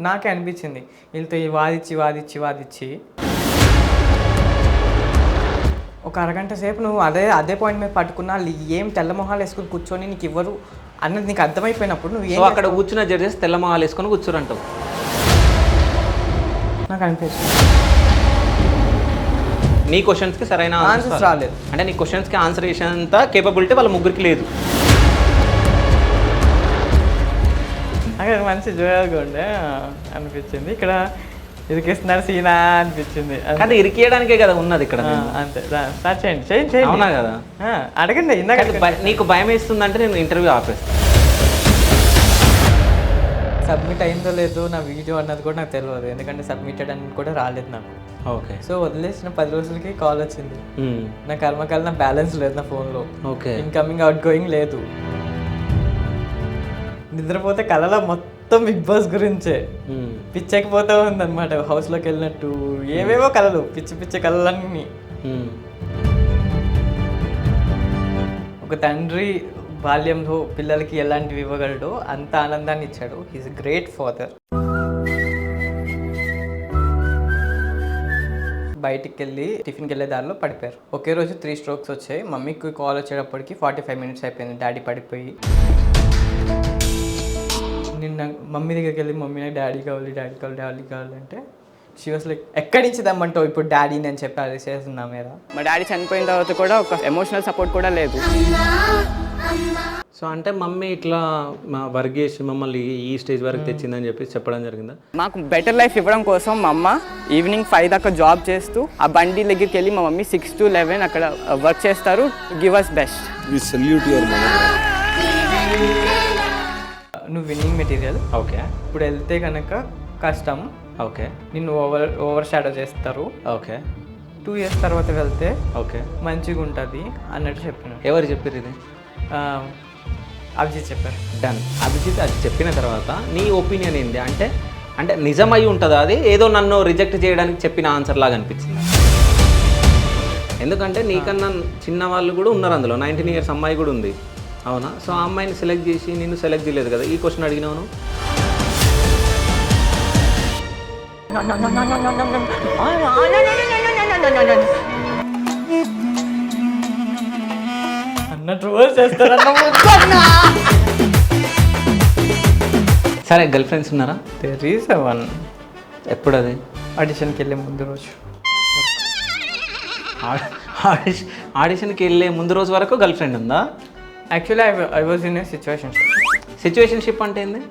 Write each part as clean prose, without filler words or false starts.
నాకే అనిపించింది వీళ్ళతో వాదిచ్చి ఒక అరగంట సేపు నువ్వు అదే పాయింట్ మీద పట్టుకున్నా ఏం తెల్ల మొహాలు వేసుకుని కూర్చొని నీకు ఇవ్వరు అన్నది నీకు అర్థమైపోయినప్పుడు నువ్వు ఏం అక్కడ కూర్చున్న జడ్జెస్ తెల్ల మొహాలు వేసుకొని కూర్చోరంటావు. నాకు అనిపిస్తుంది నీ క్వశ్చన్స్కి సరైన ఆన్సర్స్ రాలేదు. అంటే నీ క్వశ్చన్స్కి ఆన్సర్ చేసేంత కేపబిలిటీ వాళ్ళ ముగ్గురికి లేదు. అక్కడ మంచి జోయల్గా ఉండే అనిపించింది. ఇక్కడ ఇరికిస్తున్నారు సీనా అనిపించింది. అంటే ఇరికేయడానికే కదా ఉన్నది ఇక్కడ. అంతే స్టార్ట్ చేయండి. అవునా కదా, అడగండి. ఇందాక నీకు భయం వేస్తుందంటే నేను ఇంటర్వ్యూ ఆపేస్తాను. సబ్మిట్ అయిందో లేదో నా వీడియో అన్నది కూడా నాకు తెలియదు, ఎందుకంటే సబ్మిటెడ్ అని కూడా రాలేదు నాకు. ఓకే. సో వదిలేసిన 10 రోజులకి కాల్ వచ్చింది. నా కర్మకాల నా బ్యాలెన్స్ లేదు నా ఫోన్లో. ఓకే. ఇన్కమింగ్ అవుట్ గోయింగ్ లేదు. నిద్రపోతే కళలో మొత్తం బిగ్ బాస్ గురించే పిచ్చెక్కిపోతూ ఉందన్నమాట. హౌస్లోకి వెళ్ళినట్టు ఏవేవో కళలు, పిచ్చి కళలన్నీ. ఒక తండ్రి బాల్యంలో పిల్లలకి ఎలాంటివి ఇవ్వగలడో అంత ఆనందాన్ని ఇచ్చాడు. He's a great father. బయటికి వెళ్ళి టిఫిన్కి వెళ్ళే దారిలో పడిపోయారు. ఒకే రోజు 3 strokes వచ్చాయి. మమ్మీకి కాల్ వచ్చేటప్పటికి 45 minutes అయిపోయింది డాడీ పడిపోయి. నిన్న మమ్మీ దగ్గరికి వెళ్ళి మమ్మీ నాకు డాడీ కావాలి అంటే షీ వాస్ లైక్ ఎక్కడి నుంచి తెమ్మంటావు ఇప్పుడు డాడీని అని చెప్పి అది చేస్తుంది నా మీద. మా డాడీ చనిపోయిన తర్వాత కూడా ఒక ఎమోషనల్ సపోర్ట్ కూడా లేదు. సో అంటే మమ్మీ ఇట్లా మా వర్క్ చేసి మమ్మల్ని ఈ స్టేజ్ వరకు తెచ్చిందని చెప్పి చెప్పడం జరిగిందా? మాకు బెటర్ లైఫ్ ఇవ్వడం కోసం మా అమ్మ ఈవినింగ్ 5 దాకా జాబ్ చేస్తూ ఆ బండి దగ్గరికి వెళ్ళి మా మమ్మీ 6 to 11 అక్కడ వర్క్ చేస్తారు. Give us best. నువ్వు విన్నింగ్ మెటీరియల్. ఓకే. ఇప్పుడు వెళ్తే కనుక కష్టం. ఓకే. నిన్ను ఓవర్ షాడో చేస్తారు. ఓకే. 2 years తర్వాత వెళ్తే ఓకే మంచిగా ఉంటుంది అన్నట్టు చెప్పినారు. ఎవరు చెప్పారు ఇది? అభిజిత్ చెప్పారు. డన్. అభిజిత్ అది చెప్పిన తర్వాత నీ ఒపీనియన్ ఏంటి? అంటే నిజమై ఉంటుందా అది, ఏదో నన్ను రిజెక్ట్ చేయడానికి చెప్పిన ఆన్సర్ లాగా అనిపించింది? ఎందుకంటే నీకన్నా చిన్న వాళ్ళు కూడా ఉన్నారు అందులో. 19 years అమ్మాయి కూడా ఉంది, అవునా? సో ఆ అమ్మాయిని సెలెక్ట్ చేసి నిన్ను సెలెక్ట్ చేయలేదు కదా. ఈ క్వశ్చన్ అడిగినావు నువ్వు. సరే, గర్ల్ ఫ్రెండ్స్ ఉన్నారా? ఎప్పుడు? అది ఆడిషన్కి వెళ్ళే ముందు రోజు. ఆడిషన్కి వెళ్ళే ముందు రోజు వరకు గర్ల్ ఫ్రెండ్ ఉందా? Actually I was in a situationship. Situationship అంటే ఏంది?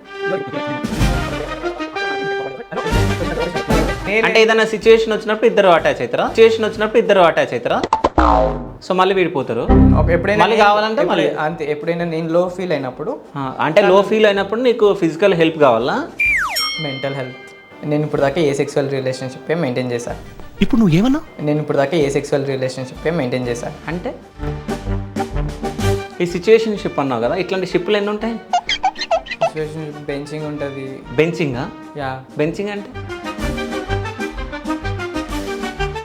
అంటే ఏదైనా సిచ్యువేషన్ వచ్చినప్పుడు ఇద్దరు అటాచ్ అవుతారా? సో మళ్ళీ విడిపోతారు. ఎప్పుడైనా మళ్ళీ కావాలంటే మళ్ళీ అంతే. ఎప్పుడైనా నేను లో ఫీల్ అయినప్పుడు, అంటే లో ఫీల్ అయినప్పుడు నీకు ఫిజికల్ హెల్ప్ కావాలా? Mental health. నేను ఇప్పుడు దాకా ఏ సెక్సువల్ రిలేషన్షిప్ మెయింటైన్ చేశాను. ఇప్పుడు నువ్వు ఏమన్నా? నేను ఇప్పుడు దాకా ఏ సెక్సువల్ రిలేషన్షిప్ మెయింటైన్ చేశాను. అంటే ఈ సిచ్యువేషన్షిప్ అన్నావు కదా, ఇట్లాంటి షిప్లు ఎన్ని ఉంటాయి? సిచ్యువేషన్షిప్ బెంచింగ్ ఉంటుంది. బెంచింగా? యా. బెంచింగ్ అంటే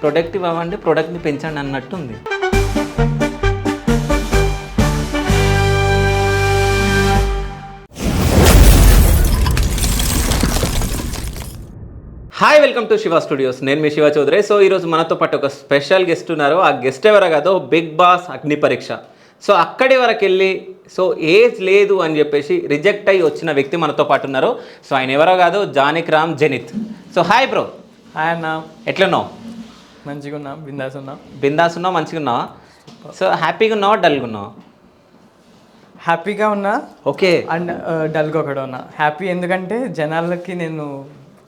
ప్రొడక్టివ్ అవ్వండి, ప్రొడక్ట్ని పెంచండి అన్నట్టు ఉంది. Hi, welcome to Shiva studios. నేను మీ శివ చౌదరి. సో ఈరోజు మనతో పాటు ఒక స్పెషల్ గెస్ట్ ఉన్నారు. ఆ గెస్ట్ ఎవరో కాదో బిగ్ బాస్ అగ్ని పరీక్ష. సో అక్కడి వరకు వెళ్ళి సో ఏజ్ లేదు అని చెప్పేసి రిజెక్ట్ అయ్యి వచ్చిన వ్యక్తి మనతో పాటు ఉన్నారు. సో ఆయన ఎవరో కాదు, Jannik Ram zenith. So hi bro. Hi అన్న. ఎట్లున్నావు? మంచిగా ఉన్నా. బిందాస్ ఉన్నావు? మంచిగా ఉన్నావా? సో హ్యాపీగా ఉన్నావా, డల్గా ఉన్నావా? హ్యాపీగా ఉన్నా. ఓకే. అండ్ డల్గా కూడా ఉన్నా. హ్యాపీ ఎందుకంటే జనాలకి నేను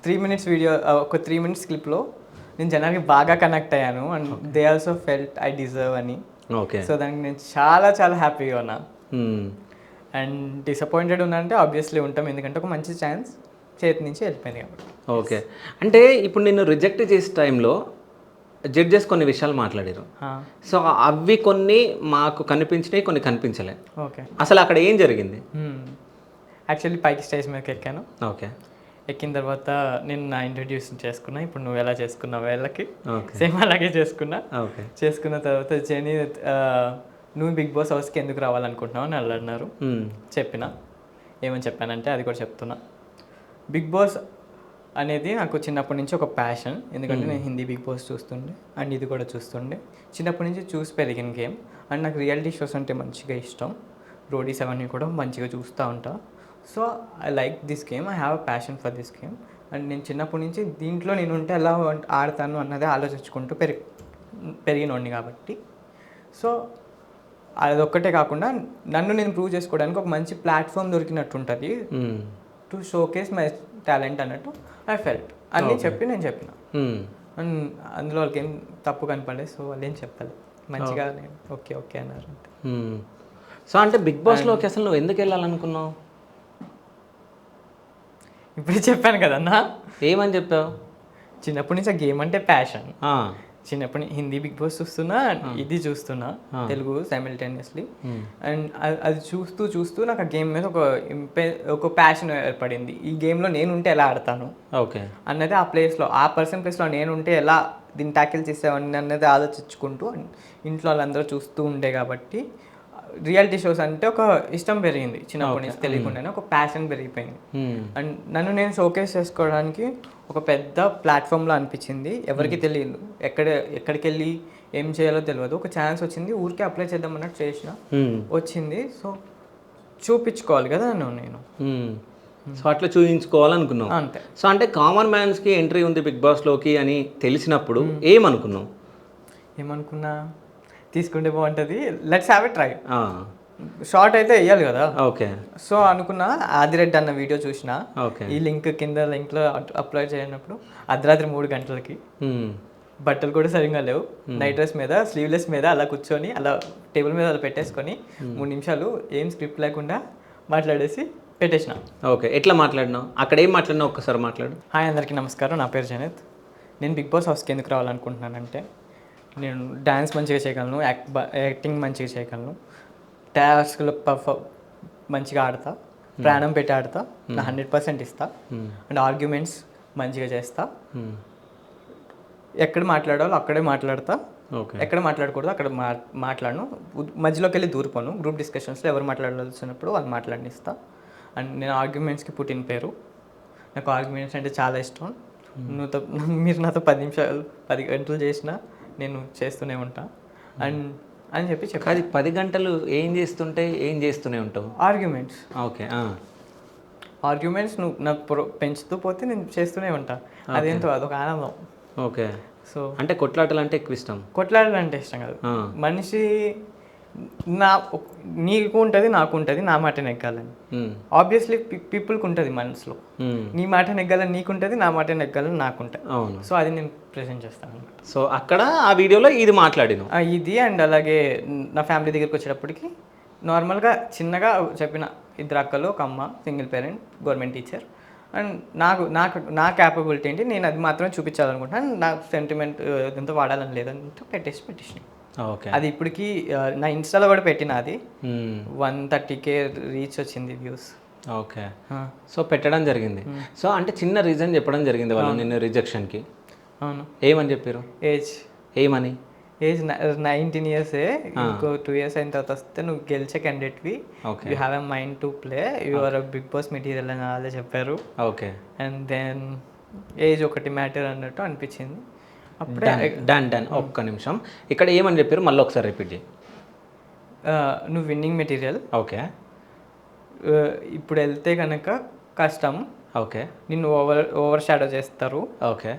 3 minutes వీడియో, ఒక 3 minutes క్లిప్లో నేను జనాలకి బాగా కనెక్ట్ అయ్యాను. And they also felt I deserve అని. ఓకే. సో దానికి నేను చాలా హ్యాపీగా ఉన్నా. అండ్ డిసప్పాయింటెడ్ ఉన్నా అంటే ఆబ్వియస్లీ ఉంటాం, ఎందుకంటే ఒక మంచి ఛాన్స్ చేతి నుంచి వెళ్ళిపోయింది కాబట్టి. ఓకే. అంటే ఇప్పుడు నిన్ను రిజెక్ట్ చేసే టైంలో జడ్జెస్ కొన్ని విషయాలు మాట్లాడారు. సో అవి కొన్ని మాకు కనిపించినాయి, కొన్ని కనిపించలే. ఓకే. అసలు అక్కడ ఏం జరిగింది? యాక్చువల్లీ పైకి స్టేజ్ మీదకి ఎక్కాను. ఓకే. ఎక్కిన తర్వాత నేను నా ఇంట్రడ్యూస్ చేసుకున్నా. ఇప్పుడు నువ్వు ఎలా చేసుకున్నావు వీళ్ళకి సేమ్ అలాగే చేసుకున్నా. చేసుకున్న తర్వాత జెనీ నువ్వు బిగ్ బాస్ హౌస్కి ఎందుకు రావాలనుకుంటున్నావు అని వాళ్ళు అన్నారు. చెప్పిన ఏమని చెప్పానంటే అది కూడా చెప్తున్నా. బిగ్ బాస్ అనేది నాకు చిన్నప్పటి నుంచి ఒక ప్యాషన్. ఎందుకంటే నేను హిందీ బిగ్ బాస్ చూస్తుండే అండ్ ఇది కూడా చూస్తుండే. చిన్నప్పటి నుంచి చూసి పెరిగిన గేమ్. అండ్ నాకు రియాలిటీ షోస్ అంటే మంచిగా ఇష్టం. రోడీస్ అవన్నీ కూడా మంచిగా చూస్తూ ఉంటా. So I like this game, I have a passion for this game. And నేను చిన్నప్పటి నుంచి దీంట్లో నేను ఉంటే ఎలా ఆడతాను అన్నదే ఆలోచించుకుంటూ పెరిగినోడిని కాబట్టి. సో అదొక్కటే కాకుండా నన్ను నేను ప్రూవ్ చేసుకోవడానికి ఒక మంచి ప్లాట్ఫామ్ దొరికినట్టు ఉంటుంది టు షోకేస్ మై టాలెంట్ అన్నట్టు ఐ ఫెల్ట్ అన్నీ చెప్పి నేను చెప్పిన. అండ్ అందులో వాళ్ళకి ఏం తప్పు కనపడలేదు. సో వాళ్ళు ఏం చెప్పలేదు, మంచిగా నేను ఓకే ఓకే అన్నారు. సో అంటే బిగ్ బాస్లోకి అసలు నువ్వు ఎందుకు వెళ్ళాలనుకున్నావు? ఇప్పుడు చెప్పాను కదన్నా. ఏమని చెప్పావు? చిన్నప్పటి నుంచి ఆ గేమ్ అంటే ప్యాషన్. చిన్నప్పటి హిందీ బిగ్ బాస్ చూస్తున్నా, ఇది చూస్తున్నా, తెలుగు సైమిల్టేనియస్లీ. అండ్ అది చూస్తూ చూస్తూ నాకు ఆ గేమ్ మీద ఒక ప్యాషన్ ఏర్పడింది. ఈ గేమ్లో నేను ఉంటే ఎలా ఆడతాను ఓకే అన్నది ఆ ప్లేస్లో, ఆ పర్సన్ ప్లేస్లో నేను ఉంటే ఎలా దీన్ని ట్యాకిల్ చేసేవాడిని అన్నది ఆలోచించుకుంటూ ఇంట్లో వాళ్ళందరూ చూస్తూ ఉండే కాబట్టి రియాలిటీ షోస్ అంటే ఒక ఇష్టం పెరిగింది. చిన్నప్పటి నుంచి తెలియకుండానే ఒక ప్యాషన్ పెరిగిపోయింది. అండ్ నన్ను నేను షోకేస్ చేసుకోవడానికి ఒక పెద్ద ప్లాట్ఫామ్లో అనిపించింది. ఎవరికి తెలియదు, ఎక్కడికి వెళ్ళి ఏం చేయాలో తెలియదు. ఒక ఛాన్స్ వచ్చింది, ఊరికే అప్లై చేద్దాం అన్నట్టు చేసిన, వచ్చింది. సో చూపించుకోవాలి కదా నేను. సో అట్లా చూపించుకోవాలనుకున్నావు అంతే. సో అంటే కామన్ మ్యాన్స్కి ఎంట్రీ ఉంది బిగ్ బాస్లోకి అని తెలిసినప్పుడు ఏమనుకున్నావు? ఏమనుకున్నా, తీసుకుంటే బాగుంటుంది, let's have a try. Short అయితే వేయాలి కదా. ఓకే. సో అనుకున్నా, ఆదిరెడ్డి అన్న వీడియో చూసిన, ఈ లింక్ కింద లింక్లో అప్లోడ్ చేయనప్పుడు అర్ధరాత్రి 3 గంటలకి బట్టలు కూడా సరిగ్గా లేవు, నైట్ డ్రెస్ మీద స్లీవ్లెస్ మీద అలా కూర్చొని అలా టేబుల్ మీద అలా పెట్టేసుకొని 3 నిమిషాలు ఏం స్క్రిప్ట్ లేకుండా మాట్లాడేసి పెట్టేసిన. ఓకే. ఎట్లా మాట్లాడినావు? అక్కడ ఏం మాట్లాడినావు ఒక్కసారి మాట్లాడు. హాయ్ అందరికీ నమస్కారం, నా పేరు జనత్. నేను బిగ్ బాస్ హౌస్కి ఎందుకు రావాలనుకుంటున్నానంటే, నేను డ్యాన్స్ మంచిగా చేయగలను, యాక్టింగ్ మంచిగా చేయగలను, టాస్క్లో మంచిగా ఆడతా, ప్రాణం పెట్టి ఆడతా, నా 100% ఇస్తా. అండ్ ఆర్గ్యుమెంట్స్ మంచిగా చేస్తా. ఎక్కడ మాట్లాడాలో అక్కడే మాట్లాడతా, ఎక్కడ మాట్లాడకూడదు అక్కడ మాట్లాడను, మధ్యలోకి వెళ్ళి దూరిపోను. గ్రూప్ డిస్కషన్స్లో ఎవరు మాట్లాడాల్సినప్పుడు వాళ్ళు మాట్లాడినిస్తా. అండ్ నేను ఆర్గ్యుమెంట్స్కి పుట్టిన పేరు. నాకు ఆర్గ్యుమెంట్స్ అంటే చాలా ఇష్టం. మీరు నాతో 10 నిమిషాలు 10 గంటలు చేసినా నేను చేస్తూనే ఉంటా అని చెప్పి అది 10 గంటలు ఏం చేస్తూనే ఉంటావు? ఆర్గ్యుమెంట్స్. ఓకే. ఆర్గ్యుమెంట్స్ నువ్వు నాకు పెంచుతూ పోతే నేను చేస్తూనే ఉంటా. అదేంటో అదొక ఆనందం. ఓకే. సో అంటే కొట్లాటలు అంటే ఎక్కువ ఇష్టం? కొట్లాటలు అంటే ఇష్టం కాదు, మనిషి నీకు ఉంటుంది, నాకు ఉంటుంది, నా మాట నెగ్గాలని. ఆబ్వియస్లీ పీపుల్కి ఉంటుంది మనసులో, నీ మాట నెగ్గాలని నీకుంటుంది, నా మాట నెగ్గాలని నాకుంటుంది. సో అది నేను ప్రెజెంట్ చేస్తాను అనమాట. సో అక్కడ ఆ వీడియోలో ఇది మాట్లాడిను ఇది. అండ్ అలాగే నా ఫ్యామిలీ దగ్గరికి వచ్చేటప్పటికి నార్మల్గా చిన్నగా చెప్పిన, 2 అక్కలు, ఒక అమ్మ, single parent, government teacher. And నా క్యాపబిలిటీ ఏంటి, నేను అది మాత్రమే చూపించాలనుకుంటున్నాను. నా సెంటిమెంట్ ఎంతో వాడాలని లేదంటూ పెట్టేసి. ఓకే. అది ఇప్పటికి నా ఇన్స్టాలో కూడా పెట్టిన, అది 130K రీచ్ వచ్చింది వ్యూస్. ఓకే. సో పెట్టడం జరిగింది. సో అంటే చిన్న రీజన్ చెప్పడం జరిగింది వాళ్ళు నిన్ను రిజెక్షన్కి. అవును. ఏమని చెప్పారు? ఏమని? ఏజ్ 19 years, ఇంకో 2 years అయిన తర్వాత వస్తే నువ్వు గెలిచే క్యాండిడేట్వి, you have a mind to play, you are a Bigg Boss material అని అలా చెప్పారు. ఓకే. అండ్ దెన్ ఏజ్ ఒకటి మ్యాటర్ అన్నట్టు అనిపించింది. అప్పుడే డన్ ఒక్క నిమిషం, ఇక్కడ ఏమని చెప్పారు మళ్ళీ ఒకసారి రిపీట్ చేయి. నువ్వు విన్నింగ్ మెటీరియల్. ఓకే. ఇప్పుడు వెళ్తే కనుక కష్టం. ఓకే. నిన్ను ఓవర్ షాడో చేస్తారు. ఓకే.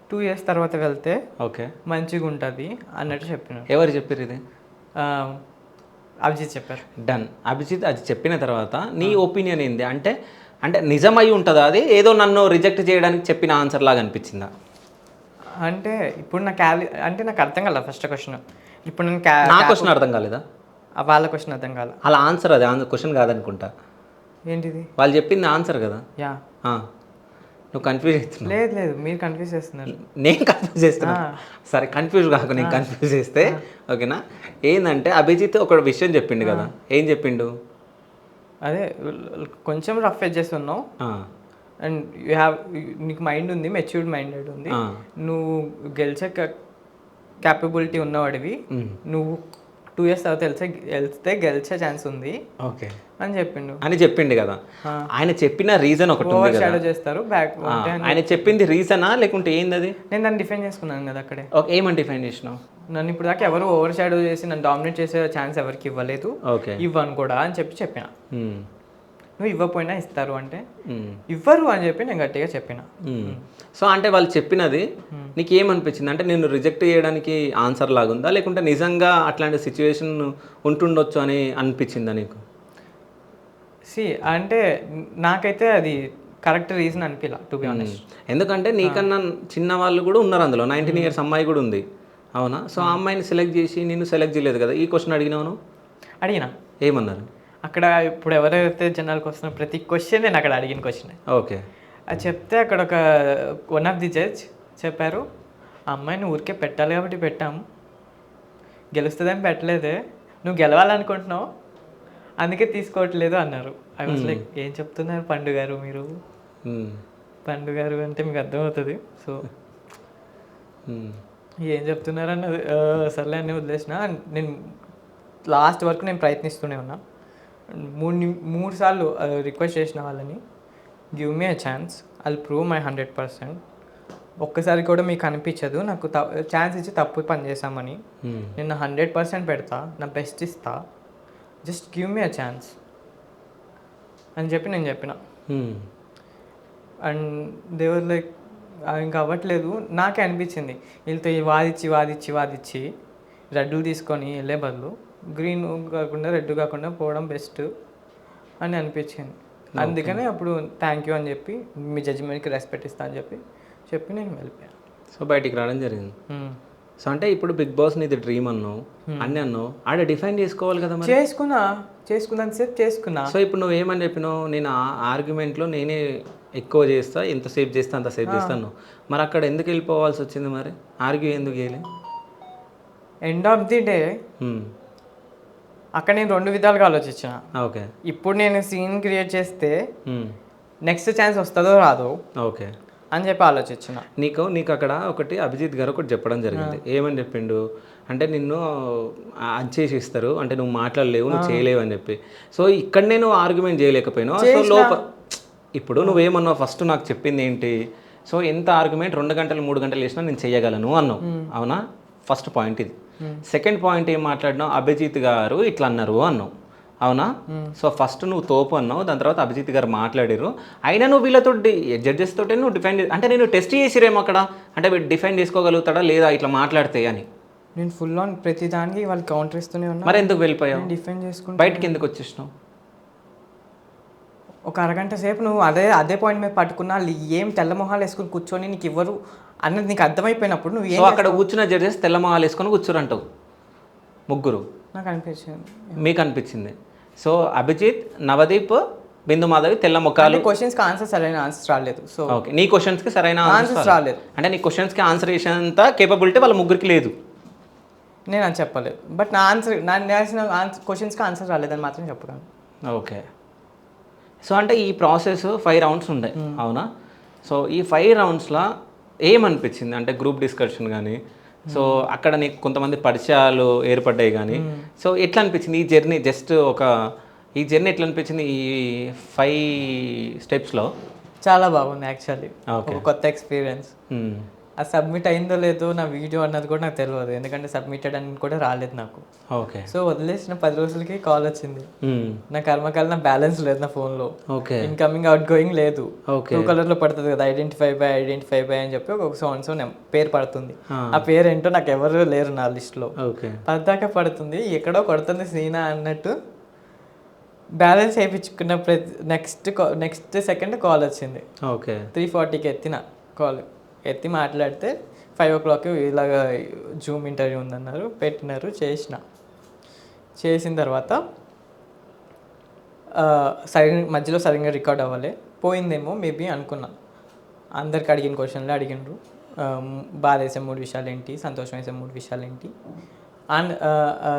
2 years తర్వాత వెళ్తే ఓకే మంచిగా ఉంటుంది అన్నట్టు చెప్పినారు. ఎవరు చెప్పారు ఇది? అభిజిత్ చెప్పారు. డన్. అభిజిత్ అది చెప్పిన తర్వాత నీ ఒపీనియన్ ఏంది? అంటే నిజమై ఉంటుందా అది, ఏదో నన్ను రిజెక్ట్ చేయడానికి చెప్పిన ఆన్సర్ లాగా అనిపించిందా? అంటే ఇప్పుడు అంటే నాకు అర్థం కాలేదు ఫస్ట్ క్వశ్చన్. ఇప్పుడు నేను నా క్వశ్చన్ అర్థం కాలేదా? వాళ్ళ క్వశ్చన్ అర్థం కాలేదు. అలా ఆన్సర్ అది క్వశ్చన్ కాదనుకుంటా. ఏంటిది? వాళ్ళు చెప్పింది ఆన్సర్ కదా. యా. నువ్వు కన్ఫ్యూజ్ అవుతున్నావు. లేదు మీరు కన్ఫ్యూజ్ చేస్తున్నారు. నేను కన్ఫ్యూజ్ చేస్తున్నా. సరే కన్ఫ్యూజ్ కాకు, నేను కన్ఫ్యూజ్ చేస్తే ఓకేనా. ఏంటంటే అభిజిత్ ఒక విషయం చెప్పిండు కదా. ఏం చెప్పిండు? అదే కొంచెం రఫ్ ఎడ్జెస్ ఉన్నావు అండ్ నీకు మైండ్ ఉంది, మెచ్యూర్డ్ మైండెడ్ ఉంది, నువ్వు గెలిచే క్యాపబిలిటీ ఉన్నవాడివి, నువ్వు 2 years తర్వాత వెళ్తే గెలిచే ఛాన్స్ ఉంది ఓకే అని చెప్పిండు. అని చెప్పిండు కదా. ఆయన చెప్పిన రీజన్ ఒకటి ఉంది ఓవర్ కదా, షాడో చేస్తారు బ్యాక్. ఆయన చెప్పింది రీజనా లేకుంటే ఏంది అది? నేను దాన్ని డిఫెండ్ చేసుకున్నాను కదా అక్కడే. ఓకే, ఏమని డిఫైన్ చేసినావు? నన్ను ఇప్పుడు దాకా ఎవరు ఓవర్ షాడో చేసి నన్ను డామినేట్ చేసే ఛాన్స్ ఎవరికి ఇవ్వలేదు, ఓకే ఇవ్వను కూడా అని చెప్పిన. నువ్వు ఇవ్వకపోయినా ఇస్తారు అంటే ఇవ్వరు అని చెప్పి నేను గట్టిగా చెప్పిన. సో అంటే వాళ్ళు చెప్పినది నీకు ఏమనిపించింది? అంటే నేను రిజెక్ట్ చేయడానికి ఆన్సర్ లాగుందా లేకుంటే నిజంగా అట్లాంటి సిచ్యువేషన్ ఉంటుండొచ్చు అని అనిపించిందా నీకు? అంటే నాకైతే అది కరెక్ట్ రీజన్ అనిపించలా, టు బి ఆనెస్ట్. ఎందుకంటే నీకన్నా చిన్న వాళ్ళు కూడా ఉన్నారు అందులో, 19 years అమ్మాయి కూడా ఉంది, అవునా? సో ఆ అమ్మాయిని సెలెక్ట్ చేసి నిన్ను సెలెక్ట్ చేయలేదు కదా. ఈ క్వశ్చన్ అడిగినావు? అడిగినా. ఏమన్నారు? అక్కడ ఇప్పుడు ఎవరైతే జనాలకు వస్తున్న ప్రతి క్వశ్చన్ నేను అక్కడ అడిగిన క్వశ్చన్. ఓకే. అది చెప్తే అక్కడ ఒక వన్ ఆఫ్ ది జడ్జ్ చెప్పారు, ఆ అమ్మాయిని ఊరికే పెట్టాలి కాబట్టి పెట్టాము, గెలుస్తుందని పెట్టలేదే, నువ్వు గెలవాలనుకుంటున్నావు అందుకే తీసుకోవట్లేదు అన్నారు. ఐ వాస్ లైక్, ఏం చెప్తున్నారు పండు గారు మీరు? పండు గారు అంటే మీకు అర్థమవుతుంది. సో ఏం చెప్తున్నారు అన్నది సర్లే అన్నీ వదిలేసిన. నేను లాస్ట్ వరకు నేను ప్రయత్నిస్తూనే ఉన్నా. 3 సార్లు రిక్వెస్ట్ చేసిన వాళ్ళని, give me a chance, I prove my 100%. ఒక్కసారి కూడా మీకు అనిపించదు నాకు ఛాన్స్ ఇచ్చి తప్పు పని చేశామని. నేను 100% పెడతా, నా బెస్ట్ ఇస్తా, just give me a chance అని చెప్పి నేను చెప్పిన. అండ్ దేవర్ లైక్, ఇంకా అవ్వట్లేదు. నాకే అనిపించింది వీళ్ళతో వాదిచ్చి రెడ్లు తీసుకొని వెళ్ళే బదులు గ్రీన్ కాకుండా రెడ్ కాకుండా పోవడం బెస్ట్ అని అనిపించింది. అందుకనే అప్పుడు థ్యాంక్ యూ అని చెప్పి, మీ జడ్జిమెంట్కి రెస్పెక్ట్ ఇస్తా అని చెప్పి నేను వెళ్ళిపోయాను. సో బయటికి రావడం జరిగింది. సో అంటే ఇప్పుడు బిగ్ బాస్ నీది డ్రీమ్ అన్నావు, అన్నీ అన్నావు, ఆడ డిఫైన్ చేసుకోవాలి కదా. చేసుకున్నంతసేపు చేసుకున్నా. సో ఇప్పుడు నువ్వు ఏమని చెప్పినావు? నేను ఆ ఆర్గ్యుమెంట్లో నేనే ఎక్కువ చేస్తా, ఎంతసేపు చేస్తా అంతసేపు చేస్తాను. మరి అక్కడ ఎందుకు వెళ్ళిపోవాల్సి వచ్చింది? మరి ఆర్గ్యూ ఎందుకు చేయలే? ఎండ్ ఆఫ్ ది డే అక్కడ నేను 2 విధాలుగా ఆలోచించిన. ఓకే. ఇప్పుడు నేను సీన్ క్రియేట్ చేస్తే నెక్స్ట్ ఛాన్స్ వస్తుందో రాదో ఓకే అని చెప్పి ఆలోచించిన. నీకు అక్కడ ఒకటి అభిజిత్ గారు ఒకటి చెప్పడం జరిగింది. ఏమని చెప్పిండు అంటే, నిన్ను చేసి ఇస్తారు అంటే నువ్వు మాట్లాడలేవు, నువ్వు చేయలేవు అని చెప్పి. సో ఇక్కడ నేను ఆర్గ్యుమెంట్ చేయలేకపోయినావు. సో ఇప్పుడు నువ్వేమన్నావు? ఫస్ట్ నాకు చెప్పింది ఏంటి? సో ఎంత ఆర్గ్యుమెంట్ 2 గంటలు 3 గంటలు చేసినా నేను చేయగలను అన్నావు, అవునా? ఫస్ట్ పాయింట్ ఇది. సెకండ్ పాయింట్ ఏం మాట్లాడినావు? అభిజిత్ గారు ఇట్లా అన్నారు అన్నావు, అవునా? సో ఫస్ట్ నువ్వు తోపు అన్నావు, దాని తర్వాత అభిజిత్ గారు మాట్లాడారు. అయినా నువ్వు వీళ్ళతో జడ్జెస్ తోటే నువ్వు డిఫైన్ అంటే నేను టెస్ట్ చేసిరేమో అక్కడ, అంటే వీడు డిఫైన్ చేసుకోగలుగుతాడా లేదా ఇట్లా మాట్లాడితే అని. నేను ఫుల్ ఆన్ ప్రతి దానికి వాళ్ళు కౌంటర్ ఇస్తూనే ఉన్నా. మరి ఎందుకు వెళ్ళిపోయావు? డిఫెండ్ చేసుకుంటా. బయటకి ఎందుకు వచ్చేసినావు? ఒక అరగంట సేపు నువ్వు అదే పాయింట్ మీద పట్టుకున్నా, ఏం తెల్లమొహాలు వేసుకుని కూర్చొని నీకు ఇవ్వరు అన్నది నీకు అర్థమైపోయినప్పుడు నువ్వు ఏం అక్కడ కూర్చున్న జడ్జెస్ తెల్లమొహాలు వేసుకొని కూర్చోరంటావు, ముగ్గురు. నాకు అనిపించింది. మీకు అనిపించింది. సో అభిజిత్, నవదీప్, బిందు మాధవి తెల్ల ముఖాలు. క్వశ్చన్స్కి ఆన్సర్ సరైన ఆన్సర్ రాలేదు. సో ఓకే, నీ క్వశ్చన్స్కి సరైన ఆన్సర్స్ రాలేదు. అంటే నీ క్వశ్చన్స్కి ఆన్సర్ చేసేంత కేపబిలిటీ వాళ్ళ ముగ్గురికి లేదు. నేను అని చెప్పలేదు, బట్ నా నేర్చిన క్వశ్చన్స్కి ఆన్సర్ రాలేదని మాత్రం చెప్పగలను. ఓకే. సో అంటే ఈ ప్రాసెస్ 5 rounds ఉండే, అవునా? సో ఈ 5 roundsలో ఏమనిపించింది? అంటే గ్రూప్ డిస్కషన్ కానీ, సో అక్కడ నీకు కొంతమంది పరిచయాలు ఏర్పడ్డాయి కానీ, సో ఎట్లా అనిపించింది ఈ జర్నీ? ఈ జర్నీ ఎట్లా అనిపించింది ఈ 5 steps-లో? చాలా బాగుంది యాక్చువల్లీ. ఒక కొత్త ఎక్స్పీరియన్స్. అది సబ్మిట్ అయిందో లేదో నా వీడియో అన్నది కూడా నాకు తెలియదు, ఎందుకంటే సబ్మిటెడ్ అని కూడా రాలేదు నాకు. ఓకే. సో వదిలేసిన 10 రోజులకి కాల్ వచ్చింది. నా కర్మకాల నా బ్యాలెన్స్ లేదు నా ఫోన్లో. ఓకే. ఇన్కమింగ్ అవుట్ గోయింగ్ లేదు. 2 కలర్లో పడుతుంది కదా, ఐడెంటిఫై బై అని చెప్పి ఒక సో పేరు పడుతుంది. ఆ పేరు ఏంటో నాకు ఎవరు లేరు నా లిస్ట్లో. పద్దాకా పడుతుంది, ఎక్కడో కొడుతుంది సీనా అన్నట్టు. బ్యాలెన్స్ వేయించుకున్న నెక్స్ట్ సెకండ్ కాల్ వచ్చింది. ఓకే. 3:40కి ఎత్తిన కాల్, ఎత్తి మాట్లాడితే 5 o'clock ఇలాగ జూమ్ ఇంటర్వ్యూ ఉందన్నారు, పెట్టినారు. చేసిన తర్వాత మధ్యలో సరిగ్గా రికార్డ్ అవ్వలే, పోయిందేమో మేబీ అనుకున్నా. అందరికి అడిగిన క్వశ్చన్లే అడిగినారు. బాధ వేసే 3 విషయాలు ఏంటి, సంతోషం వేసే 3 విషయాలు ఏంటి, అండ్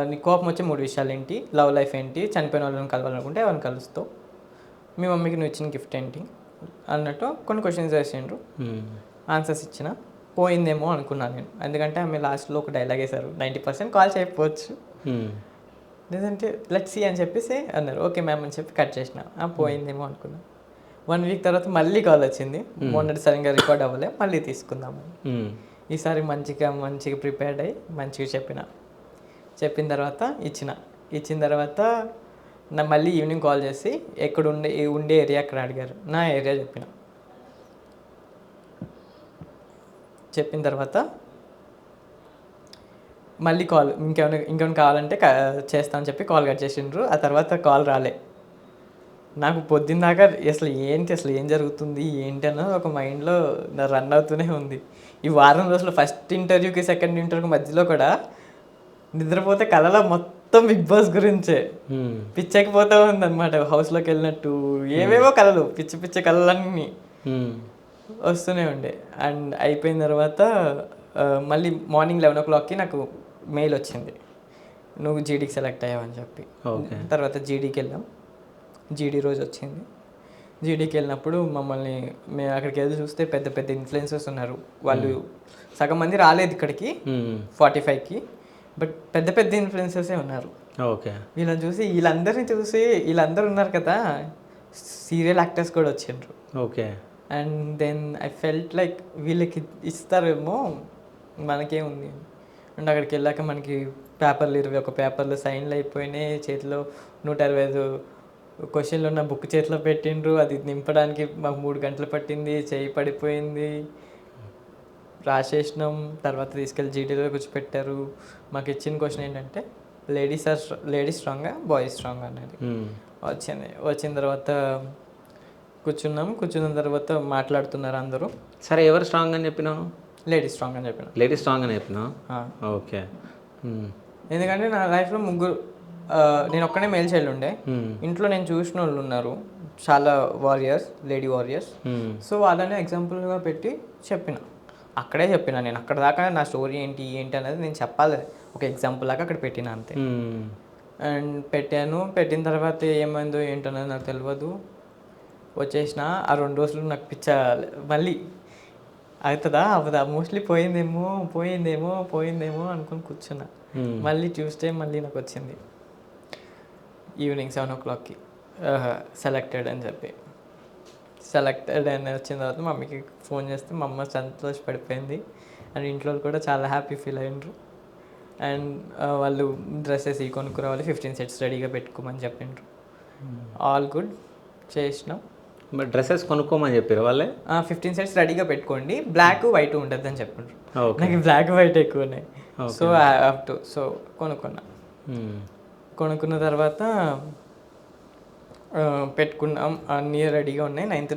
నీ కోపం వచ్చే 3 విషయాలు ఏంటి, లవ్ లైఫ్ ఏంటి, చనిపోయిన వాళ్ళని కలవాలనుకుంటే ఎవరిని కలుస్తావు, మీ మమ్మీకి నువ్వు ఇచ్చిన గిఫ్ట్ ఏంటి అన్నట్టు కొన్ని క్వశ్చన్స్ వేసిండ్రు. ఆన్సర్స్ ఇచ్చిన. పోయిందేమో అనుకున్నాను నేను, ఎందుకంటే ఆమె లాస్ట్లో ఒక డైలాగ్ వేశారు, 90% కాల్ చేయకపోవచ్చు లేదంటే లెట్స్ సీ అని చెప్పేసి అన్నారు. ఓకే మ్యామ్ అని చెప్పి కట్ చేసిన. పోయిందేమో అనుకున్నా. 1 వీక్ తర్వాత మళ్ళీ కాల్ వచ్చింది. మొన్నటి సరిగ్గా రికార్డ్ అవ్వలే, మళ్ళీ తీసుకుందాము. ఈసారి మంచిగా ప్రిపేర్డ్ అయ్యి మంచిగా చెప్పిన తర్వాత ఇచ్చిన తర్వాత నా మళ్ళీ ఈవినింగ్ కాల్ చేసి ఎక్కడ ఉండే ఏరియా అక్కడ అడిగారు. నా ఏరియా చెప్పిన తర్వాత మళ్ళీ కాల్ ఇంకేమైనా కావాలంటే చేస్తామని చెప్పి కాల్ కట్ చేసిండ్రు. ఆ తర్వాత కాల్ రాలే. నాకు పొద్దున్నదాకా అసలు ఏం జరుగుతుంది ఏంటి అన్నది ఒక మైండ్లో రన్ అవుతూనే ఉంది. ఈ వారం రోజులు ఫస్ట్ ఇంటర్వ్యూకి సెకండ్ ఇంటర్వ్యూకి మధ్యలో కూడా నిద్రపోతే కళలో మొత్తం బిగ్ బాస్ గురించే పిచ్చెక్కిపోతూ ఉంది అనమాట. హౌస్లోకి వెళ్ళినట్టు ఏవేవో కళలు, పిచ్చి కళలన్నీ వస్తూనే ఉండే. అండ్ అయిపోయిన తర్వాత మళ్ళీ మార్నింగ్ 11 o'clockకి నాకు మెయిల్ వచ్చింది, నువ్వు జీడీకి సెలెక్ట్ అయ్యావని చెప్పి. తర్వాత జీడీకి వెళ్ళాం. జీడీ రోజు వచ్చింది. జీడీకి వెళ్ళినప్పుడు మేము అక్కడికి వెళ్ళి చూస్తే పెద్ద ఇన్ఫ్లుయెన్సర్స్ ఉన్నారు. వాళ్ళు సగం మంది రాలేదు ఇక్కడికి 45కి, బట్ పెద్ద ఇన్ఫ్లుయెన్సర్సే ఉన్నారు. వీళ్ళందరినీ చూసి వీళ్ళందరూ ఉన్నారు కదా, సీరియల్ యాక్టర్స్ కూడా వచ్చిండ్రు. And then I felt like వీళ్ళకి ఇస్తారేమో మనకేముంది. అండ్ అక్కడికి వెళ్ళాక మనకి పేపర్లు 21 పేపర్లు సైన్లు అయిపోయినాయి. చేతిలో 125 క్వశ్చన్లు ఉన్న బుక్ చేతిలో పెట్టిండ్రు. అది నింపడానికి మాకు 3 గంటలు పట్టింది. చేయి పడిపోయింది. రాసేసినాం. తర్వాత తీసుకెళ్ళి జీడీలో కూర్చోపెట్టారు. మాకు ఇచ్చిన క్వశ్చన్ ఏంటంటే లేడీస్ స్ట్రాంగా బాయ్స్ స్ట్రాంగ్ అనేది వచ్చిన తర్వాత కూర్చున్న తర్వాత మాట్లాడుతున్నారు అందరూ. సరే, ఎవరు స్ట్రాంగ్ అని చెప్పినావు? లేడీస్ స్ట్రాంగ్ అని చెప్పినా. ఓకే. ఎందుకంటే నా లైఫ్లో ముగ్గురు, నేను ఒక్కనే మేల్ చైల్డ్ ఉండే. ఇంట్లో నేను చూసిన వాళ్ళు ఉన్నారు చాలా లేడీ వారియర్స్. సో వాళ్ళని ఎగ్జాంపుల్గా పెట్టి అక్కడే చెప్పిన నేను అక్కడ దాకా నా స్టోరీ ఏంటి అనేది నేను చెప్పాలి. ఒక ఎగ్జాంపుల్ లాగా అక్కడ పెట్టిన అంతే. అండ్ పెట్టిన తర్వాత ఏమైందో ఏంటనేది నాకు తెలియదు. వచ్చేసిన ఆ 2 రోజులు నాకు మళ్ళీ అవుతుందా అవ్వదా, మోస్ట్లీ పోయిందేమో అనుకుని కూర్చున్నా. మళ్ళీ ట్యూస్డే మళ్ళీ నాకు వచ్చింది ఈవినింగ్ 7 o'clockకి సెలెక్టెడ్ అని వచ్చిన తర్వాత మమ్మీకి ఫోన్ చేస్తే మా అమ్మ సంతోషపడిపోయింది. అండ్ ఇంట్లో కూడా చాలా హ్యాపీ ఫీల్ అయ్యిండ్రు. అండ్ వాళ్ళు డ్రెస్సెస్ కొనుక్కురావాలి, 15 sets రెడీగా పెట్టుకోమని చెప్పిండ్రు. ఆల్ గుడ్ చేసినాం. డ్రెస్సెస్ కొనుక్కోమని చెప్పారు వాళ్ళే. 15 sets రెడీగా పెట్టుకోండి, బ్లాక్ వైట్ ఉంటుంది అని చెప్పిండ్రు. నాకు బ్లాక్ వైట్ ఎక్కువ ఉన్నాయి. సో ఐ హ్యావ్ టు కొనుక్కున్న తర్వాత పెట్టుకున్నాం. అన్నీ రెడీగా ఉన్నాయి. 9th